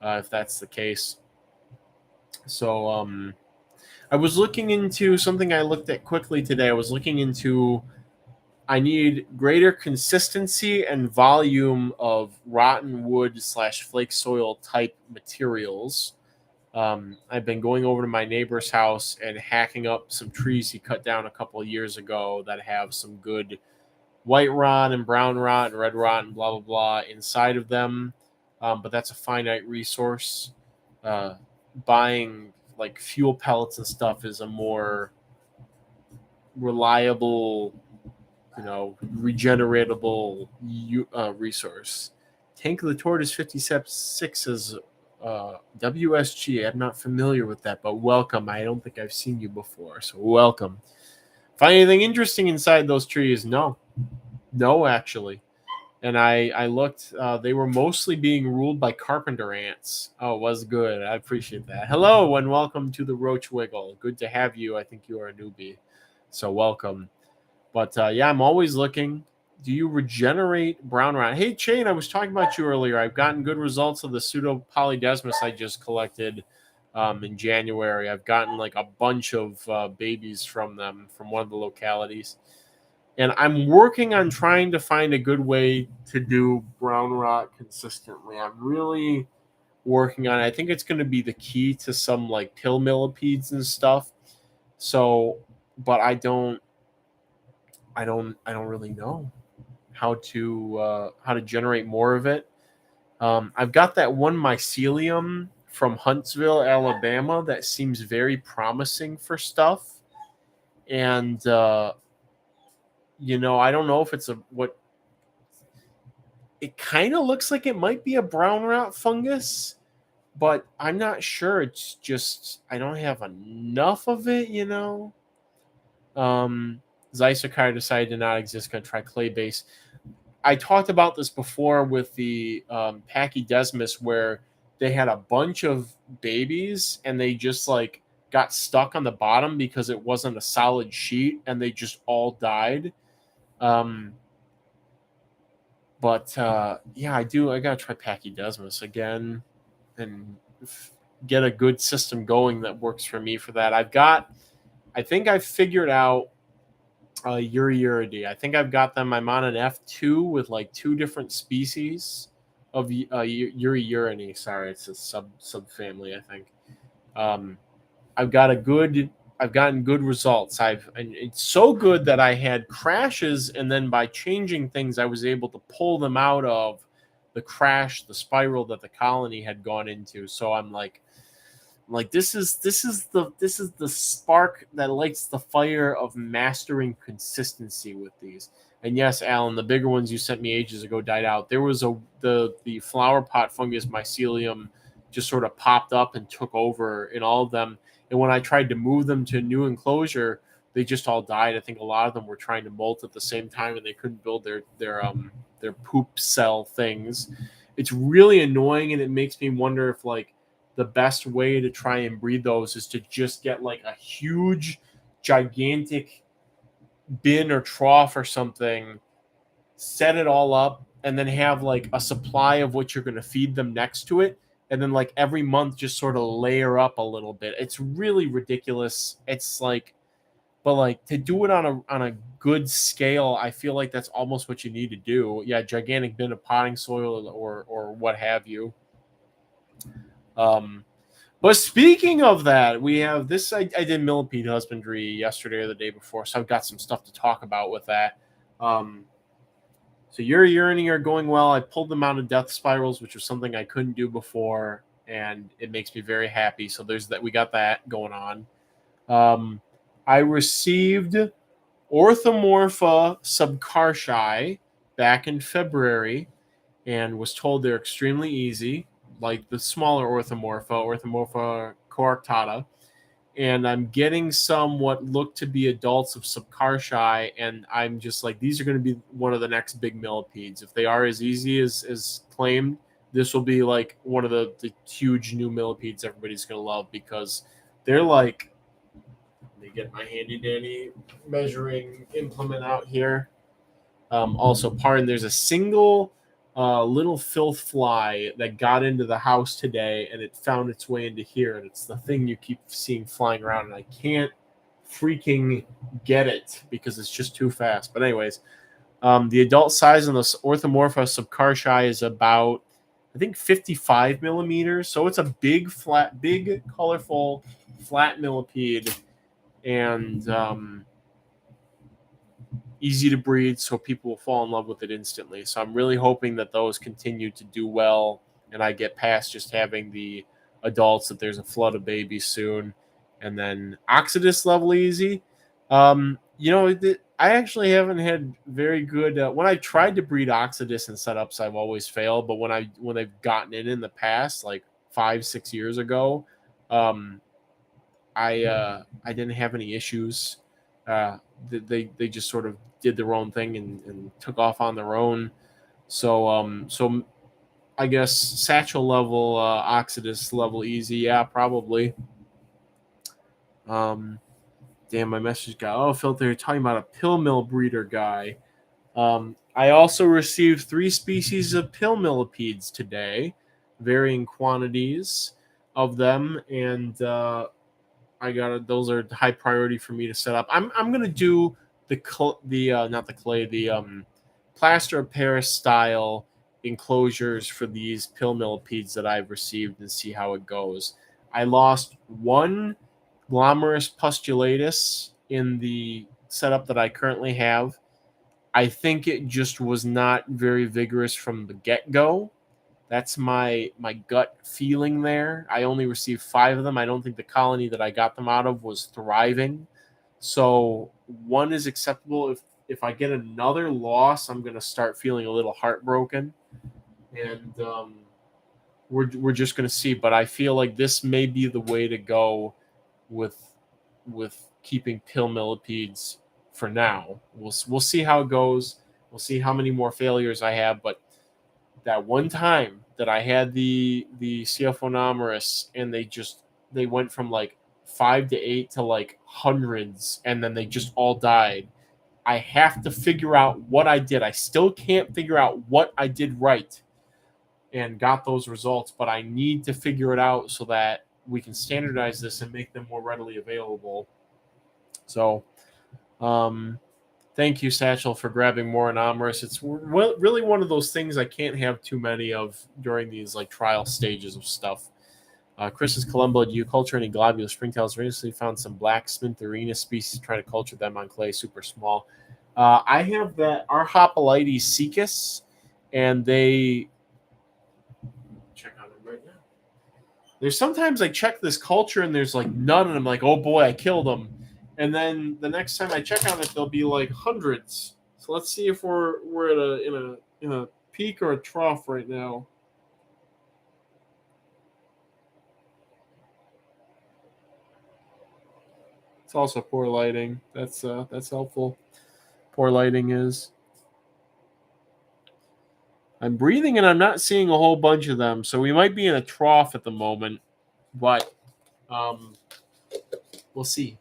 if that's the case. So I was looking into something I looked at quickly today. I was looking into I need greater consistency and volume of rotten wood / flake soil type materials. I've been going over to my neighbor's house and hacking up some trees he cut down a couple of years ago that have some good white rot and brown rot and red rot and blah, blah, blah inside of them. But that's a finite resource. Buying like fuel pellets and stuff is a more reliable, regeneratable resource. Tank of the Tortoise 56 is WSG. I'm not familiar with that, but welcome. I don't think I've seen you before, so welcome. Find anything interesting inside those trees? No, actually. And I looked. They were mostly being ruled by carpenter ants. Oh, it was good. I appreciate that. Hello and welcome to the Roach Wiggle. Good to have you. I think you are a newbie, so welcome. But yeah, I'm always looking. Do you regenerate brown rot? Hey, Shane, I was talking about you earlier. I've gotten good results of the pseudopolydesmus I just collected in January. I've gotten like a bunch of babies from them from one of the localities. And I'm working on trying to find a good way to do brown rot consistently. I'm really working on it. I think it's going to be the key to some like pill millipedes and stuff. So, but I don't really know how to generate more of it. I've got that one mycelium from Huntsville, Alabama, that seems very promising for stuff, and I don't know if it's what. It kind of looks like it might be a brown rot fungus, but I'm not sure. It's just I don't have enough of it, Zysokar decided to not exist. Going to try clay base. I talked about this before with the Pachydermis, where they had a bunch of babies and they just like got stuck on the bottom because it wasn't a solid sheet and they just all died. But yeah, I gotta try Pachydermis again and get a good system going that works for me for that. I think I've figured out Uriuridae. I think I've got them. I'm on an F2 with like 2 different species of Uriuridae. Sorry, it's a subfamily, I think. I've gotten good results. And it's so good that I had crashes, and then by changing things, I was able to pull them out of the crash, the spiral that the colony had gone into. So I'm like this is the spark that lights the fire of mastering consistency with these. And yes, Alan, the bigger ones you sent me ages ago died out. There was the flower pot fungus mycelium just sort of popped up and took over in all of them. And when I tried to move them to a new enclosure, they just all died. I think a lot of them were trying to molt at the same time and they couldn't build their poop cell things. It's really annoying, and it makes me wonder if like the best way to try and breed those is to just get like a huge, gigantic bin or trough or something, set it all up, and then have like a supply of what you're going to feed them next to it. And then like every month, just sort of layer up a little bit. It's really ridiculous. It's like, but like to do it on a good scale, I feel like that's almost what you need to do. Yeah, gigantic bin of potting soil or what have you. But speaking of that, we have this. I did millipede husbandry yesterday or the day before, so I've got some stuff to talk about with that. So your urinating are going well. I pulled them out of death spirals, which was something I couldn't do before, and it makes me very happy. So there's that. We got that going on. I received Orthomorpha subcartii back in February, and was told they're extremely easy, like the smaller Orthomorpha coarctata. And I'm getting some what look to be adults of subcartii, and I'm just like, these are going to be one of the next big millipedes. If they are as easy as claimed, this will be like one of the huge new millipedes everybody's going to love, because they're like get my handy dandy measuring implement out here. Also, pardon, there's a single little filth fly that got into the house today, and it found its way into here, and it's the thing you keep seeing flying around, and I can't freaking get it because it's just too fast. But anyways, the adult size on the Orthomorpha subcartii is about, I think, 55 millimeters. So it's a big, flat, big, colorful, flat millipede, and easy to breed, so people will fall in love with it instantly. So I'm really hoping that those continue to do well, and I get past just having the adults, that there's a flood of babies soon. And then Oxidus level easy. I actually haven't had very good when I tried to breed Oxidus in setups, I've always failed. But when they've gotten in the past, like 5-6 years ago, I didn't have any issues. They just sort of did their own thing and took off on their own. So I guess satchel level, Oxidus level easy, yeah, probably. Damn, my message got filter. You're talking about a pill mill breeder guy. I also received 3 species of pill millipedes today, varying quantities of them, and those are high priority for me to set up. I'm gonna do the plaster of Paris style enclosures for these pill millipedes that I've received and see how it goes. I lost one Glomerus pustulatus in the setup that I currently have. I think it just was not very vigorous from the get-go. That's my gut feeling there. I only received 5 of them. I don't think the colony that I got them out of was thriving. So one is acceptable. If I get another loss, I'm going to start feeling a little heartbroken. And we're just going to see. But I feel like this may be the way to go with keeping pill millipedes for now. We'll see how it goes. We'll see how many more failures I have. But that one time that I had the Ceophonomerus, and they went from like 5 to 8 to like hundreds, and then they just all died. I have to figure out what I did. I still can't figure out what I did right and got those results, but I need to figure it out so that we can standardize this and make them more readily available. So, thank you, Satchel, for grabbing more Anomorous. It's really one of those things I can't have too many of during these like trial stages of stuff. Chris is Colombo. Do you culture any globular springtails? Recently found some black Spintherina species. Try to culture them on clay, super small. I have that Arhopolites caecus, and they check on them right now. There's sometimes I check this culture and there's like none, and I'm like, oh boy, I killed them. And then the next time I check on it, there'll be like hundreds. So let's see if we're in a peak or a trough right now. It's also poor lighting. That's helpful. Poor lighting is. I'm breathing and I'm not seeing a whole bunch of them, so we might be in a trough at the moment, but we'll see.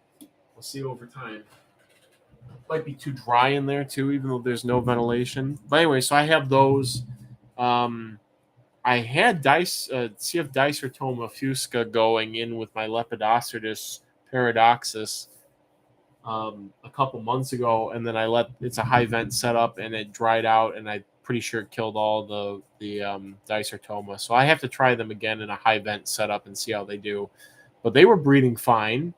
We'll see over time. Might be too dry in there too, even though there's no ventilation. But anyway, so I have those. I had CF Dicertoma fusca going in with my Lepidostridus paradoxus a couple months ago, and then it's a high vent setup, and it dried out, and I'm pretty sure it killed all the Dicertoma. So I have to try them again in a high vent setup and see how they do. But they were breeding fine.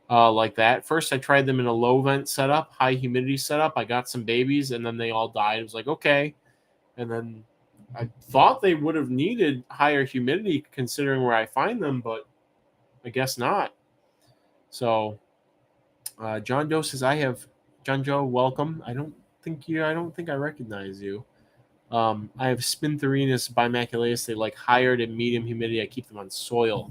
Like that. First, I tried them in a low vent setup, high humidity setup. I got some babies, and then they all died. It was like, okay. And then I thought they would have needed higher humidity considering where I find them, but I guess not. So, John Doe says, John Joe, welcome. I don't think I recognize you. I have Spintherinus bimaculatus. They like higher to medium humidity. I keep them on soil.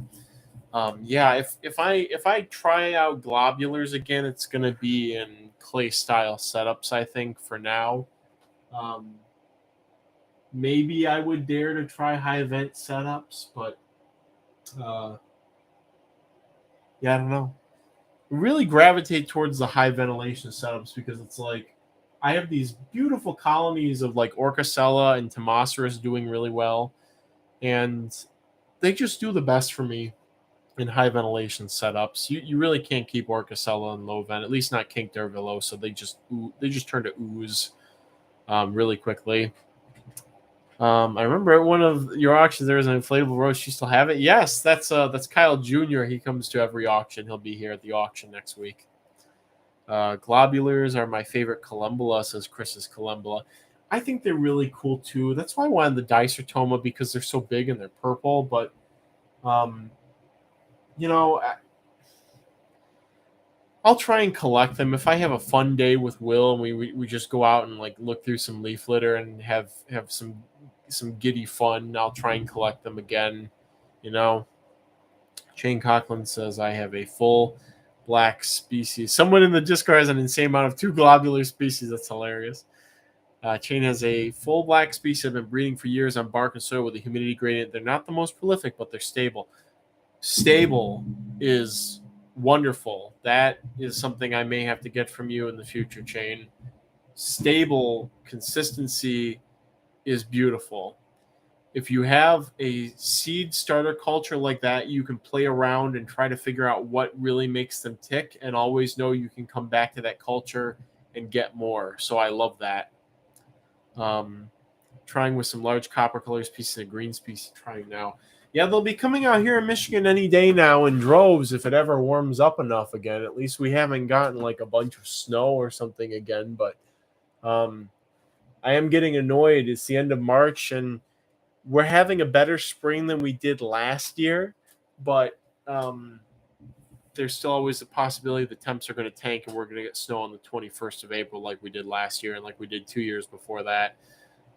If I try out globulars again, it's going to be in clay style setups, I think, for now. Maybe I would dare to try high vent setups, but I don't know. really gravitate towards the high ventilation setups because it's like I have these beautiful colonies of like Orchicella and Tomasaurus doing really well, and they just do the best for me in high ventilation setups. You really can't keep Orchicella in low vent, at least not King Dervillosa. They just turn to ooze really quickly. I remember at one of your auctions there was an inflatable roach. You still have it? Yes, that's Kyle Jr. He comes to every auction. He'll be here at the auction next week. Globulars are my favorite Columbula, says Chris's Columbula. I think they're really cool too. That's why I wanted the Dicertoma because they're so big and they're purple. But you know, I'll try and collect them if I have a fun day with Will and we just go out and like look through some leaf litter and have some giddy fun. I'll try and collect them again. You know, Shane Coughlin says I have a full black species. Someone in the Discord has an insane amount of 2 globular species. That's hilarious. Chain has a full black species that have been breeding for years on bark and soil with a humidity gradient. They're not the most prolific, but they're stable. Stable is wonderful. That is something I may have to get from you in the future, Chain. Stable consistency is beautiful. If you have a seed starter culture like that, you can play around and try to figure out what really makes them tick and always know you can come back to that culture and get more. So I love that. Trying with some large copper color species and green species, trying now. Yeah, they'll be coming out here in Michigan any day now in droves if it ever warms up enough again. At least we haven't gotten like a bunch of snow or something again, but I am getting annoyed. It's the end of March and we're having a better spring than we did last year, but there's still always the possibility the temps are going to tank and we're going to get snow on the 21st of April like we did last year and like we did 2 years before that.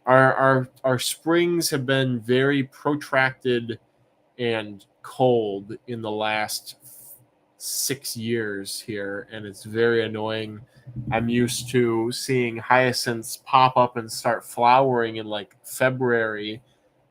Our springs have been very protracted and cold in the last 6 years here, and it's very annoying. I'm used to seeing hyacinths pop up and start flowering in like February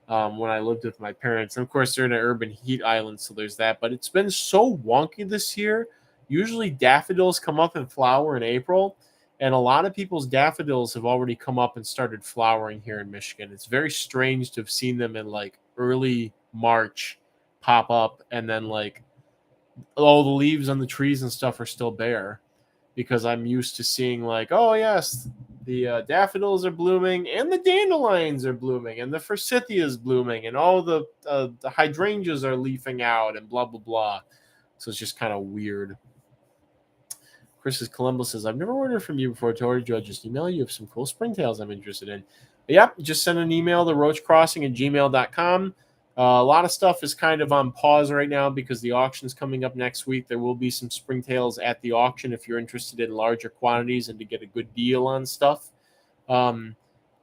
when I lived with my parents. And of course, they're in an urban heat island, so there's that. But it's been so wonky this year. Usually daffodils come up and flower in April, and a lot of people's daffodils have already come up and started flowering here in Michigan. It's very strange to have seen them in like early March pop up, and then like all the leaves on the trees and stuff are still bare, because I'm used to seeing like, oh yes, the daffodils are blooming and the dandelions are blooming and the forsythia is blooming and all the hydrangeas are leafing out and blah blah blah. So it's just kind of weird. Chris's Columbus says, I've never ordered from you before. To order, Joe, just email. You have some cool springtails I'm interested in. But yep, just send an email to roachcrossing@gmail.com. A lot of stuff is kind of on pause right now because the auction's coming up next week. There will be some springtails at the auction if you're interested in larger quantities and to get a good deal on stuff. But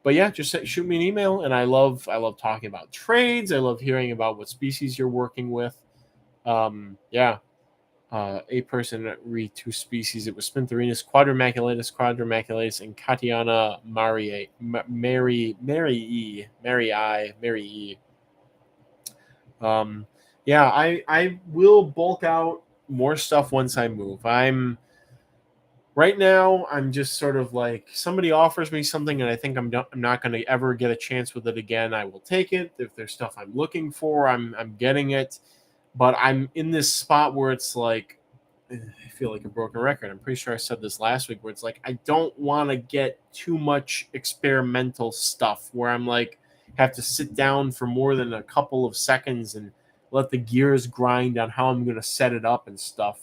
yeah, just shoot me an email. And I love talking about trades. I love hearing about what species you're working with. Yeah. A person read 2 species. It was Spintherinus quadrimaculatus, and Catiana Mary E. Yeah, I will bulk out more stuff once I move. Right now, I'm just sort of like, somebody offers me something and I think I'm not going to ever get a chance with it again. I will take it. If there's stuff I'm looking for, I'm getting it. But I'm in this spot where it's like, I feel like a broken record. I'm pretty sure I said this last week, where it's like, I don't want to get too much experimental stuff where I'm like, have to sit down for more than a couple of seconds and let the gears grind on how I'm going to set it up and stuff.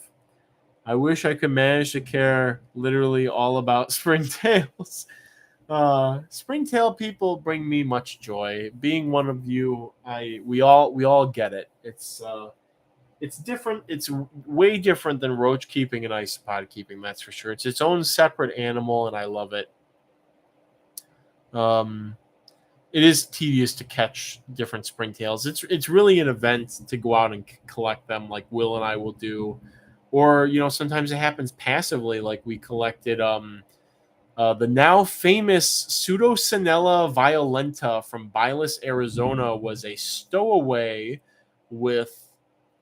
I wish I could manage to care literally all about springtails. Springtail people bring me much joy. Being one of you, we all get it. It's different. It's way different than roach keeping and isopod keeping. That's for sure. It's its own separate animal, and I love it. It is tedious to catch different springtails. It's really an event to go out and collect them, like Will and I will do, or sometimes it happens passively, like we collected the now famous Pseudocinella violenta from Bylis, Arizona, was a stowaway with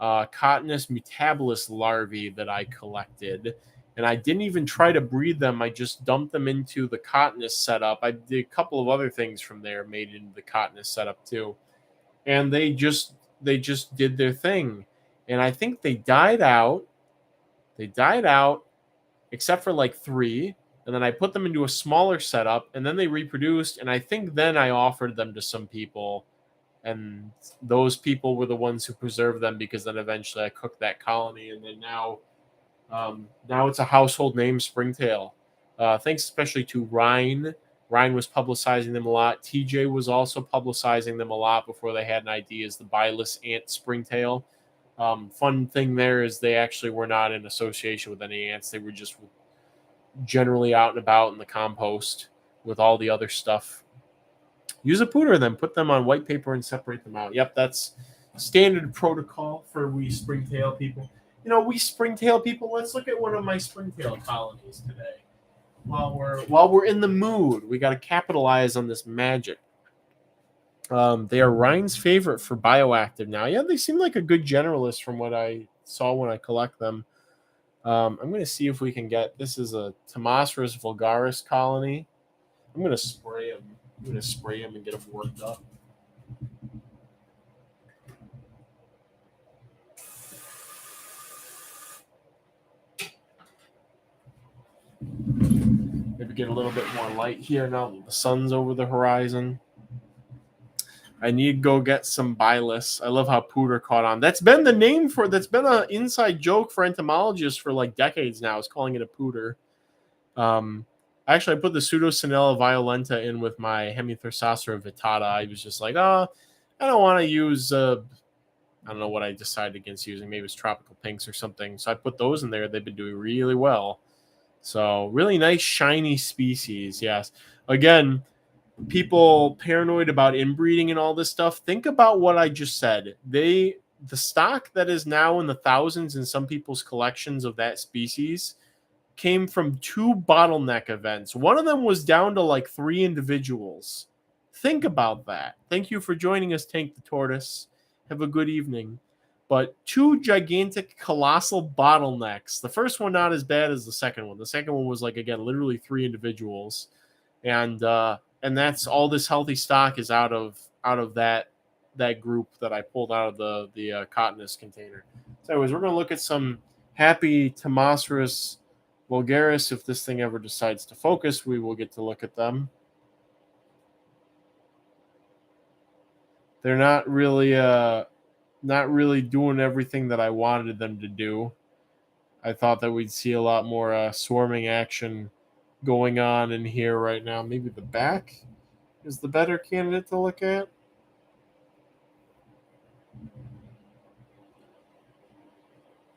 Cotinus mutabilis larvae that I collected. And I didn't even try to breed them. I just dumped them into the Cotinus setup. I did a couple of other things from there, made it into the Cotinus setup too. And they just did their thing. And I think they died out. They died out, except for like 3. And then I put them into a smaller setup, and then they reproduced. And I think then I offered them to some people, and those people were the ones who preserved them, because then eventually I cooked that colony, and then now it's a household name, Springtail. Thanks especially to Ryan. Ryan was publicizing them a lot. TJ was also publicizing them a lot before they had an idea as the Bilus ant Springtail. Fun thing there is they actually were not in association with any ants. They were just generally out and about in the compost with all the other stuff. Use a pooter, then put them on white paper and separate them out. Yep, that's standard protocol for we Springtail people. We Springtail people, let's look at one of my Springtail colonies today. While we're in the mood, we got to capitalize on this magic. They are Ryan's favorite for bioactive now. Yeah, they seem like a good generalist from what I saw when I collect them. I'm going to see if we can get... This is a Tomasaurus vulgaris colony. I'm going to spray them. I'm going to spray them and get them worked up. Maybe get a little bit more light here now that the sun's over the horizon. I need to go get some Bilus. I love how Pooter caught on. That's been the name for... That's been an inside joke for entomologists for like decades now, is calling it a Pooter. Actually, I put the Pseudocinella violenta in with my Hemithorsassera vittata. I was just like, I don't want to use... I don't know what I decided against using. Maybe it's tropical pinks or something. So I put those in there. They've been doing really well. So really nice, shiny species. Yes. Again, people paranoid about inbreeding and all this stuff. Think about what I just said. The stock that is now in the thousands in some people's collections of that species came from 2 bottleneck events. One of them was down to like 3 individuals. Think about that. Thank you for joining us, Tank the Tortoise. Have a good evening. But 2 gigantic, colossal bottlenecks. The first one not as bad as the second one. The second one was like, again, literally 3 individuals. And that's all this healthy stock is out of that group that I pulled out of the Cotinus container. So anyways, we're going to look at some happy Tomasaurus vulgaris. If this thing ever decides to focus, we will get to look at them. They're not really doing everything that I wanted them to do. I thought that we'd see a lot more swarming action going on in here right now. Maybe the back is the better candidate to look at.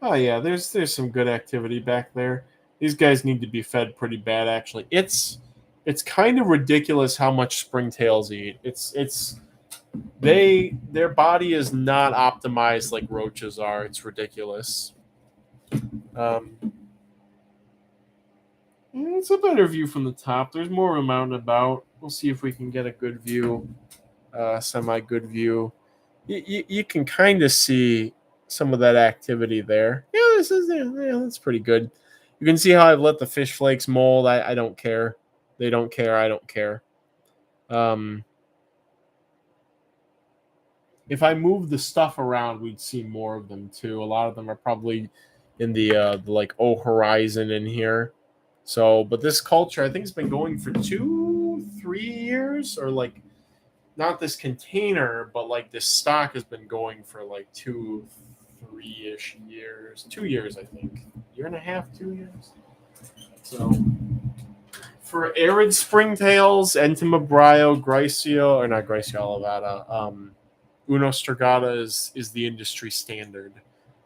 Oh yeah, there's some good activity back there. These guys need to be fed pretty bad, actually. It's kind of ridiculous how much springtails eat. Their body is not optimized like roaches are. It's ridiculous. It's a better view from the top. There's more of a mountain about. We'll see if we can get a good view, semi-good view. You can kind of see some of that activity there. Yeah, that's pretty good. You can see how I've let the fish flakes mold. I don't care. They don't care. I don't care. If I move the stuff around, we'd see more of them too. A lot of them are probably in the like horizon in here. So, but this culture, I think, has been going for 2-3 years, or like not this container, but like this stock has been going for like 2-3-ish years. 2 years, I think. 1.5, 2 years. So for arid springtails, Entomobrio, Gricio, or not Gricio elevata, Uno strigata is the industry standard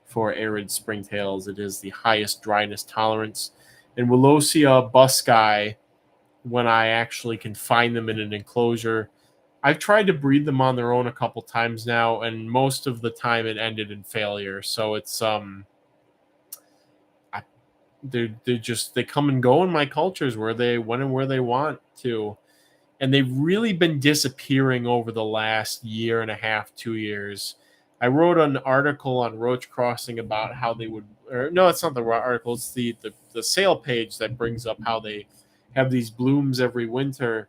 for arid springtails. It is the highest dryness tolerance. And Willosia busci, when I actually can find them in an enclosure, I've tried to breed them on their own a couple times now, and most of the time it ended in failure. So it's they come and go in my cultures when and where they want to. And they've really been disappearing over the last 1.5 years, 2 years. I wrote an article on Roach Crossing about how they would, or no, it's not the article. It's the sale page that brings up how they have these blooms every winter,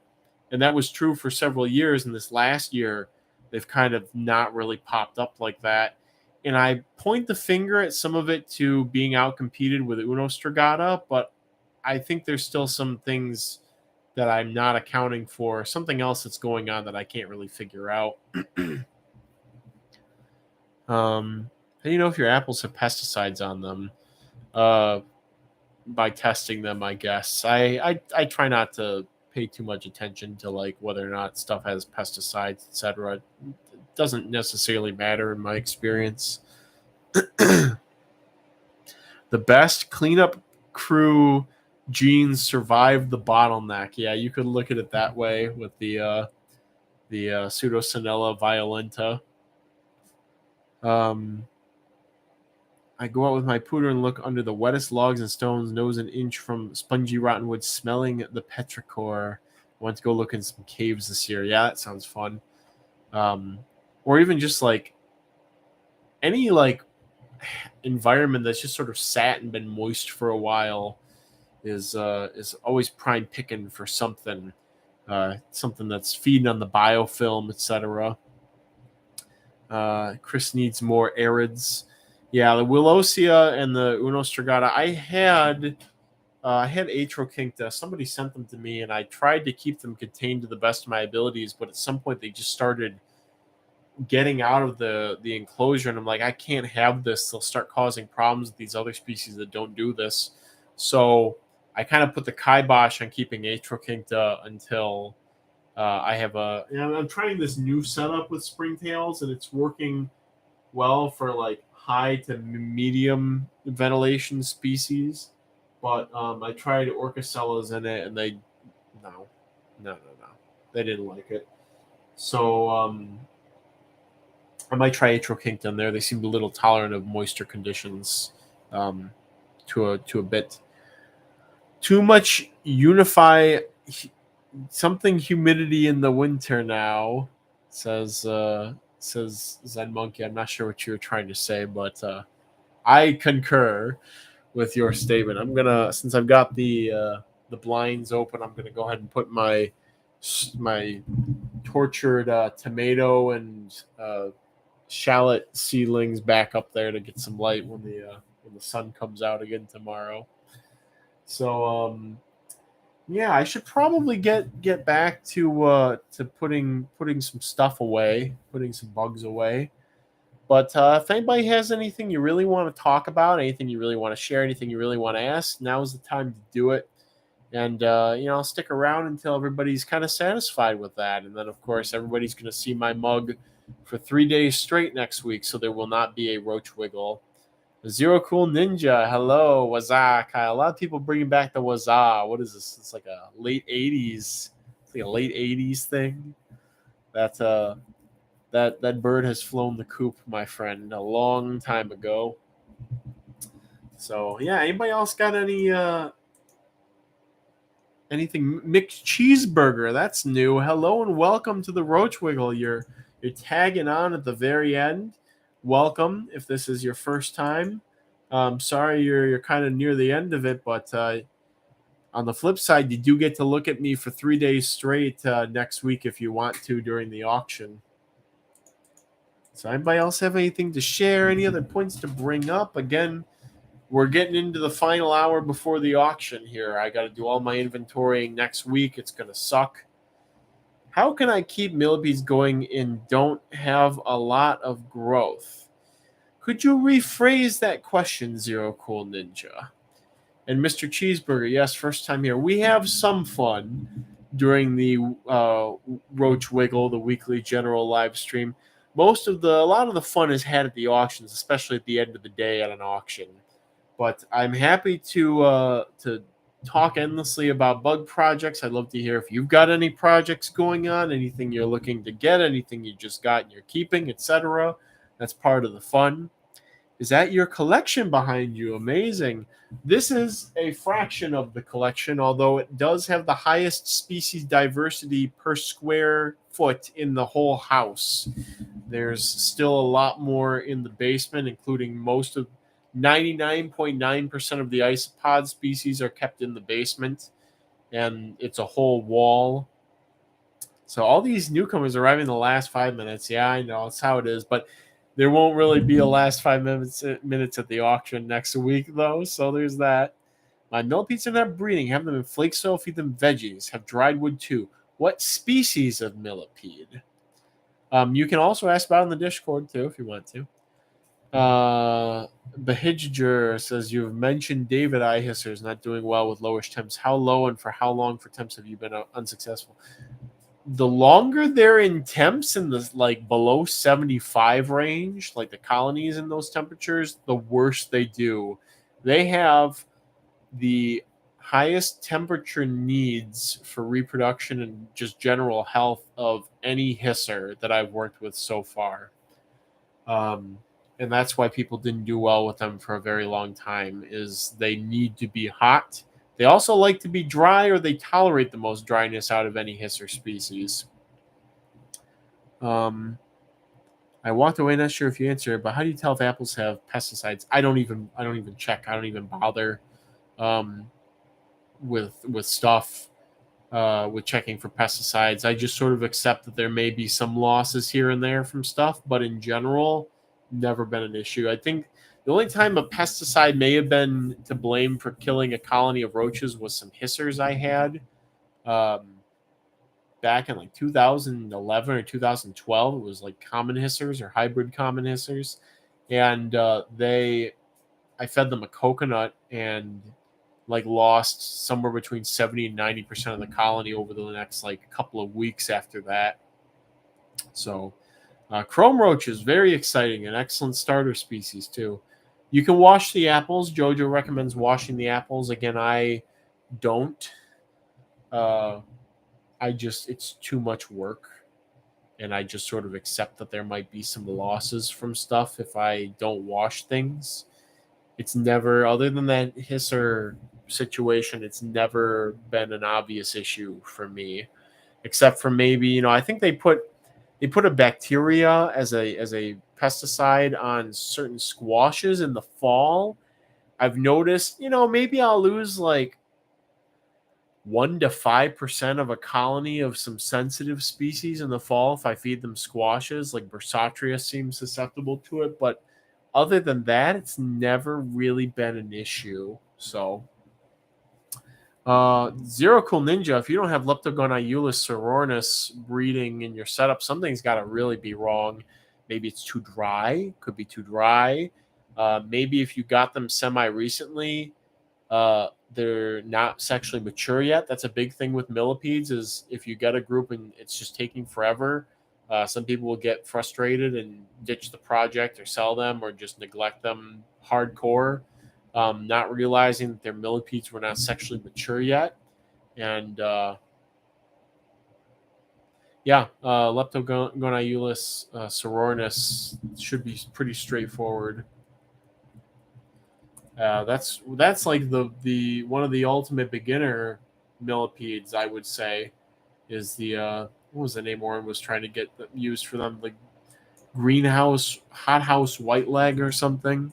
and that was true for several years. And this last year, they've kind of not really popped up like that. And I point the finger at some of it to being out competed with Uno Strigata, but I think there's still some things that I'm not accounting for. Something else that's going on that I can't really figure out. How do you know if your apples have pesticides on them? By testing them, I guess. I try not to pay too much attention to like whether or not stuff has pesticides, etc. It doesn't necessarily matter in my experience. The best cleanup crew genes survived the bottleneck. Yeah, you could look at it that way with the Pseudocinella violenta. I go out with my pooter and look under the wettest logs and stones, nose an inch from spongy rotten wood, smelling the petrichor. I want to go look in some caves this year. Yeah, that sounds fun. Or even just like any like environment that's just sort of sat and been moist for a while is always prime picking for something. Something that's feeding on the biofilm, etc. Chris needs more arids. Yeah, the Willosea and the Uno Strigata. I had Atrokincta. Somebody sent them to me, and I tried to keep them contained to the best of my abilities. But at some point, they just started getting out of the enclosure, and I'm like, I can't have this. They'll start causing problems with these other species that don't do this. So I kind of put the kibosh on keeping Atrokincta until I have a. You know, I'm trying this new setup with springtails, and it's working well for like high to medium ventilation species, but I tried Orchicellas in it, and they no, they didn't like it. So I might try Atrokincta there. They seemed a little tolerant of moisture conditions, to a bit. Too much unify something humidity in the winter now, says Zen Monkey. I'm not sure what you were trying to say, but I concur with your statement. I'm gonna, since I've got the blinds open, I'm gonna go ahead and put my tortured tomato and shallot seedlings back up there to get some light when the sun comes out again tomorrow. So yeah, I should probably get back to putting some stuff away, putting some bugs away. But if anybody has anything you really want to talk about, anything you really want to share, anything you really want to ask, now's the time to do it. And I'll stick around until everybody's kind of satisfied with that. And then, of course, everybody's going to see my mug for 3 days straight next week, so there will not be a Roach Wiggle. Zero Cool Ninja, hello, Wazaa, Kyle. A lot of people bringing back the Wazaa. What is this? It's like a late 80s. It's like a late 80s thing. That bird has flown the coop, my friend, a long time ago. So yeah, anybody else got anything? McCheeseburger, that's new. Hello and welcome to the Roach Wiggle. You're tagging on at the very end. Welcome if this is your first time. Sorry you're kind of near the end of it, but on the flip side, you do get to look at me for 3 days straight next week if you want to during the auction. So anybody else have anything to share? Any other points to bring up? Again, we're getting into the final hour before the auction here. I got to do all my inventorying next week. It's going to suck. How can I keep millipedes going and don't have a lot of growth? Could you rephrase that question, Zero Cool Ninja? And Mr. Cheeseburger, yes, first time here. We have some fun during the Roach Wiggle, the weekly general live stream. A lot of the fun is had at the auctions, especially at the end of the day at an auction. But I'm happy to talk endlessly about bug projects. I'd love to hear if you've got any projects going on, anything you're looking to get, anything you just got and you're keeping, etc. That's part of the fun. Is that your collection behind you? Amazing. This is a fraction of the collection, although it does have the highest species diversity per square foot in the whole house. There's still a lot more in the basement, including most of 99.9% of the isopod species are kept in the basement, and it's a whole wall. So all these newcomers arriving in the last 5 minutes. Yeah, I know it's how it is, but there won't really be a last 5 minutes at the auction next week, though. So there's that. My millipedes are not breeding. Have them in flake soil. Feed them veggies. Have dried wood too. What species of millipede? You can also ask about it in the Discord too if you want to. Behidger says you've mentioned David eye hissers not doing well with lowish temps. How low and for how long for temps have you been unsuccessful? The longer they're in temps in the like below 75 range, like the colonies in those temperatures, the worse they do. They have the highest temperature needs for reproduction and just general health of any hisser that I've worked with so far. And that's why people didn't do well with them for a very long time, is they need to be hot. They also like to be dry, or they tolerate the most dryness out of any hisser species. I walked away, not sure if you answered, but how do you tell if apples have pesticides? I don't even check. I don't even bother with stuff with checking for pesticides. I just sort of accept that there may be some losses here and there from stuff, but in general, never been an issue. I think the only time a pesticide may have been to blame for killing a colony of roaches was some hissers I had back in like 2011 or 2012. It was like common hissers or hybrid common hissers, and I fed them a coconut and like lost somewhere between 70 and 90% of the colony over the next like couple of weeks after that. So chrome roach is very exciting, an excellent starter species too. You can wash the apples. Jojo recommends washing the apples. Again, I don't. It's too much work, and I just sort of accept that there might be some losses from stuff if I don't wash things. It's never, other than that hisser situation, it's never been an obvious issue for me, except for maybe, I think they put a bacteria as a pesticide on certain squashes in the fall. I've noticed, maybe I'll lose like 1 to 5% of a colony of some sensitive species in the fall if I feed them squashes. Like Bursatria seems susceptible to it, but other than that, it's never really been an issue. So, Zero Cool Ninja, if you don't have Leptogonaiulus sorornis breeding in your setup, something's got to really be wrong. Maybe it's too dry. Could be too dry. Maybe if you got them semi-recently, they're not sexually mature yet. That's a big thing with millipedes, is if you get a group and it's just taking forever, some people will get frustrated and ditch the project or sell them or just neglect them hardcore, not realizing that their millipedes were not sexually mature yet. And Leptogonaiulus sorornis should be pretty straightforward. That's like the one of the ultimate beginner millipedes, I would say, is the what was the name Warren was trying to get used for them, like greenhouse hothouse white leg or something.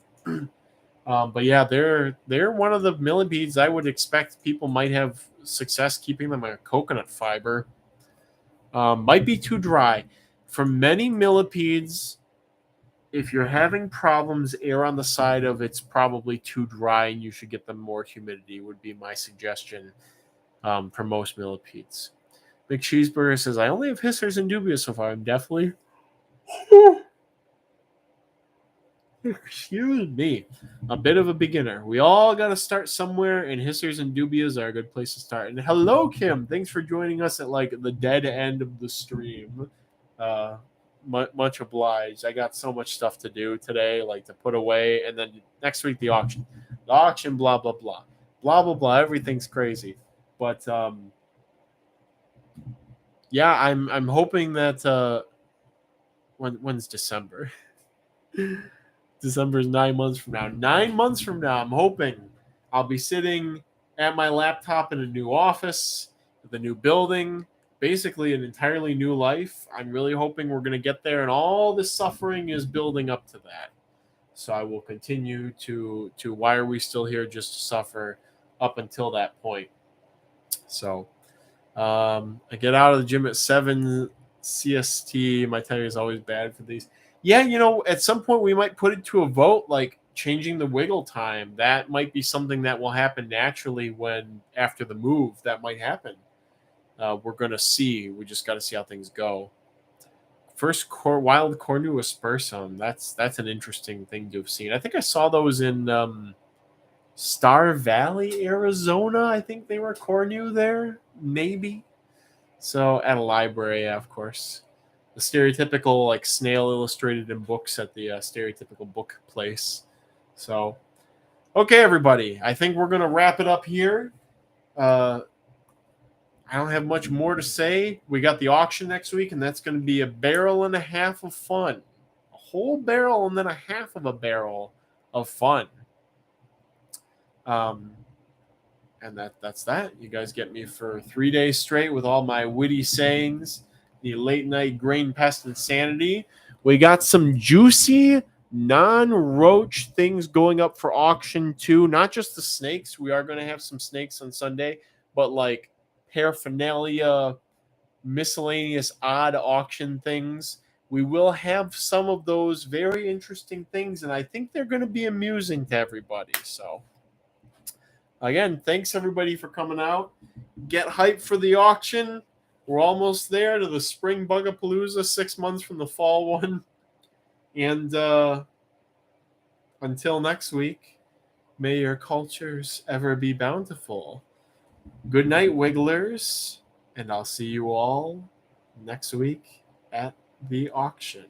But yeah, they're one of the millipedes I would expect people might have success keeping them on coconut fiber. Might be too dry. For many millipedes, if you're having problems, err on the side of it's probably too dry and you should get them more humidity, would be my suggestion for most millipedes. Big Cheeseburger says, I only have hissers and dubias so far. I'm definitely... Excuse me. A bit of a beginner. We all got to start somewhere, and hissers and dubias are a good place to start. And hello, Kim. Thanks for joining us at like the dead end of the stream. Much obliged. I got so much stuff to do today, like to put away, and then next week the auction. The auction, blah, blah, blah. Blah, blah, blah. Everything's crazy. But yeah, I'm hoping that when's December? December is 9 months from now. 9 months from now, I'm hoping I'll be sitting at my laptop in a new office with a new building basically an entirely new life. I'm really hoping we're going to get there, and all this suffering is building up to that. So I will continue to why are we still here just to suffer up until that point. So I get out of the gym at 7 CST. My timing is always bad for these. Yeah, at some point we might put it to a vote, like changing the wiggle time. That might be something that will happen naturally when after the move. That might happen. We're going to see. We just got to see how things go. First wild Cornu aspersum. That's an interesting thing to have seen. I think I saw those in Star Valley, Arizona. I think they were Cornu there, maybe. So at a library, yeah, of course. The stereotypical like snail illustrated in books at the stereotypical book place. So, okay, everybody. I think we're gonna wrap it up here. I don't have much more to say. We got the auction next week, and that's going to be a barrel and a half of fun. A whole barrel and then a half of a barrel of fun. And that's that. You guys get me for 3 days straight with all my witty sayings, the late night grain pest insanity. We got some juicy non-roach things going up for auction too. Not just the snakes. We are going to have some snakes on Sunday, but like paraphernalia, miscellaneous odd auction things. We will have some of those very interesting things, and I think they're going to be amusing to everybody. So, again, thanks everybody for coming out. Get hyped for the auction. We're almost there to the spring Bugapalooza, 6 months from the fall one. And until next week, may your cultures ever be bountiful. Good night, Wigglers, and I'll see you all next week at the auction.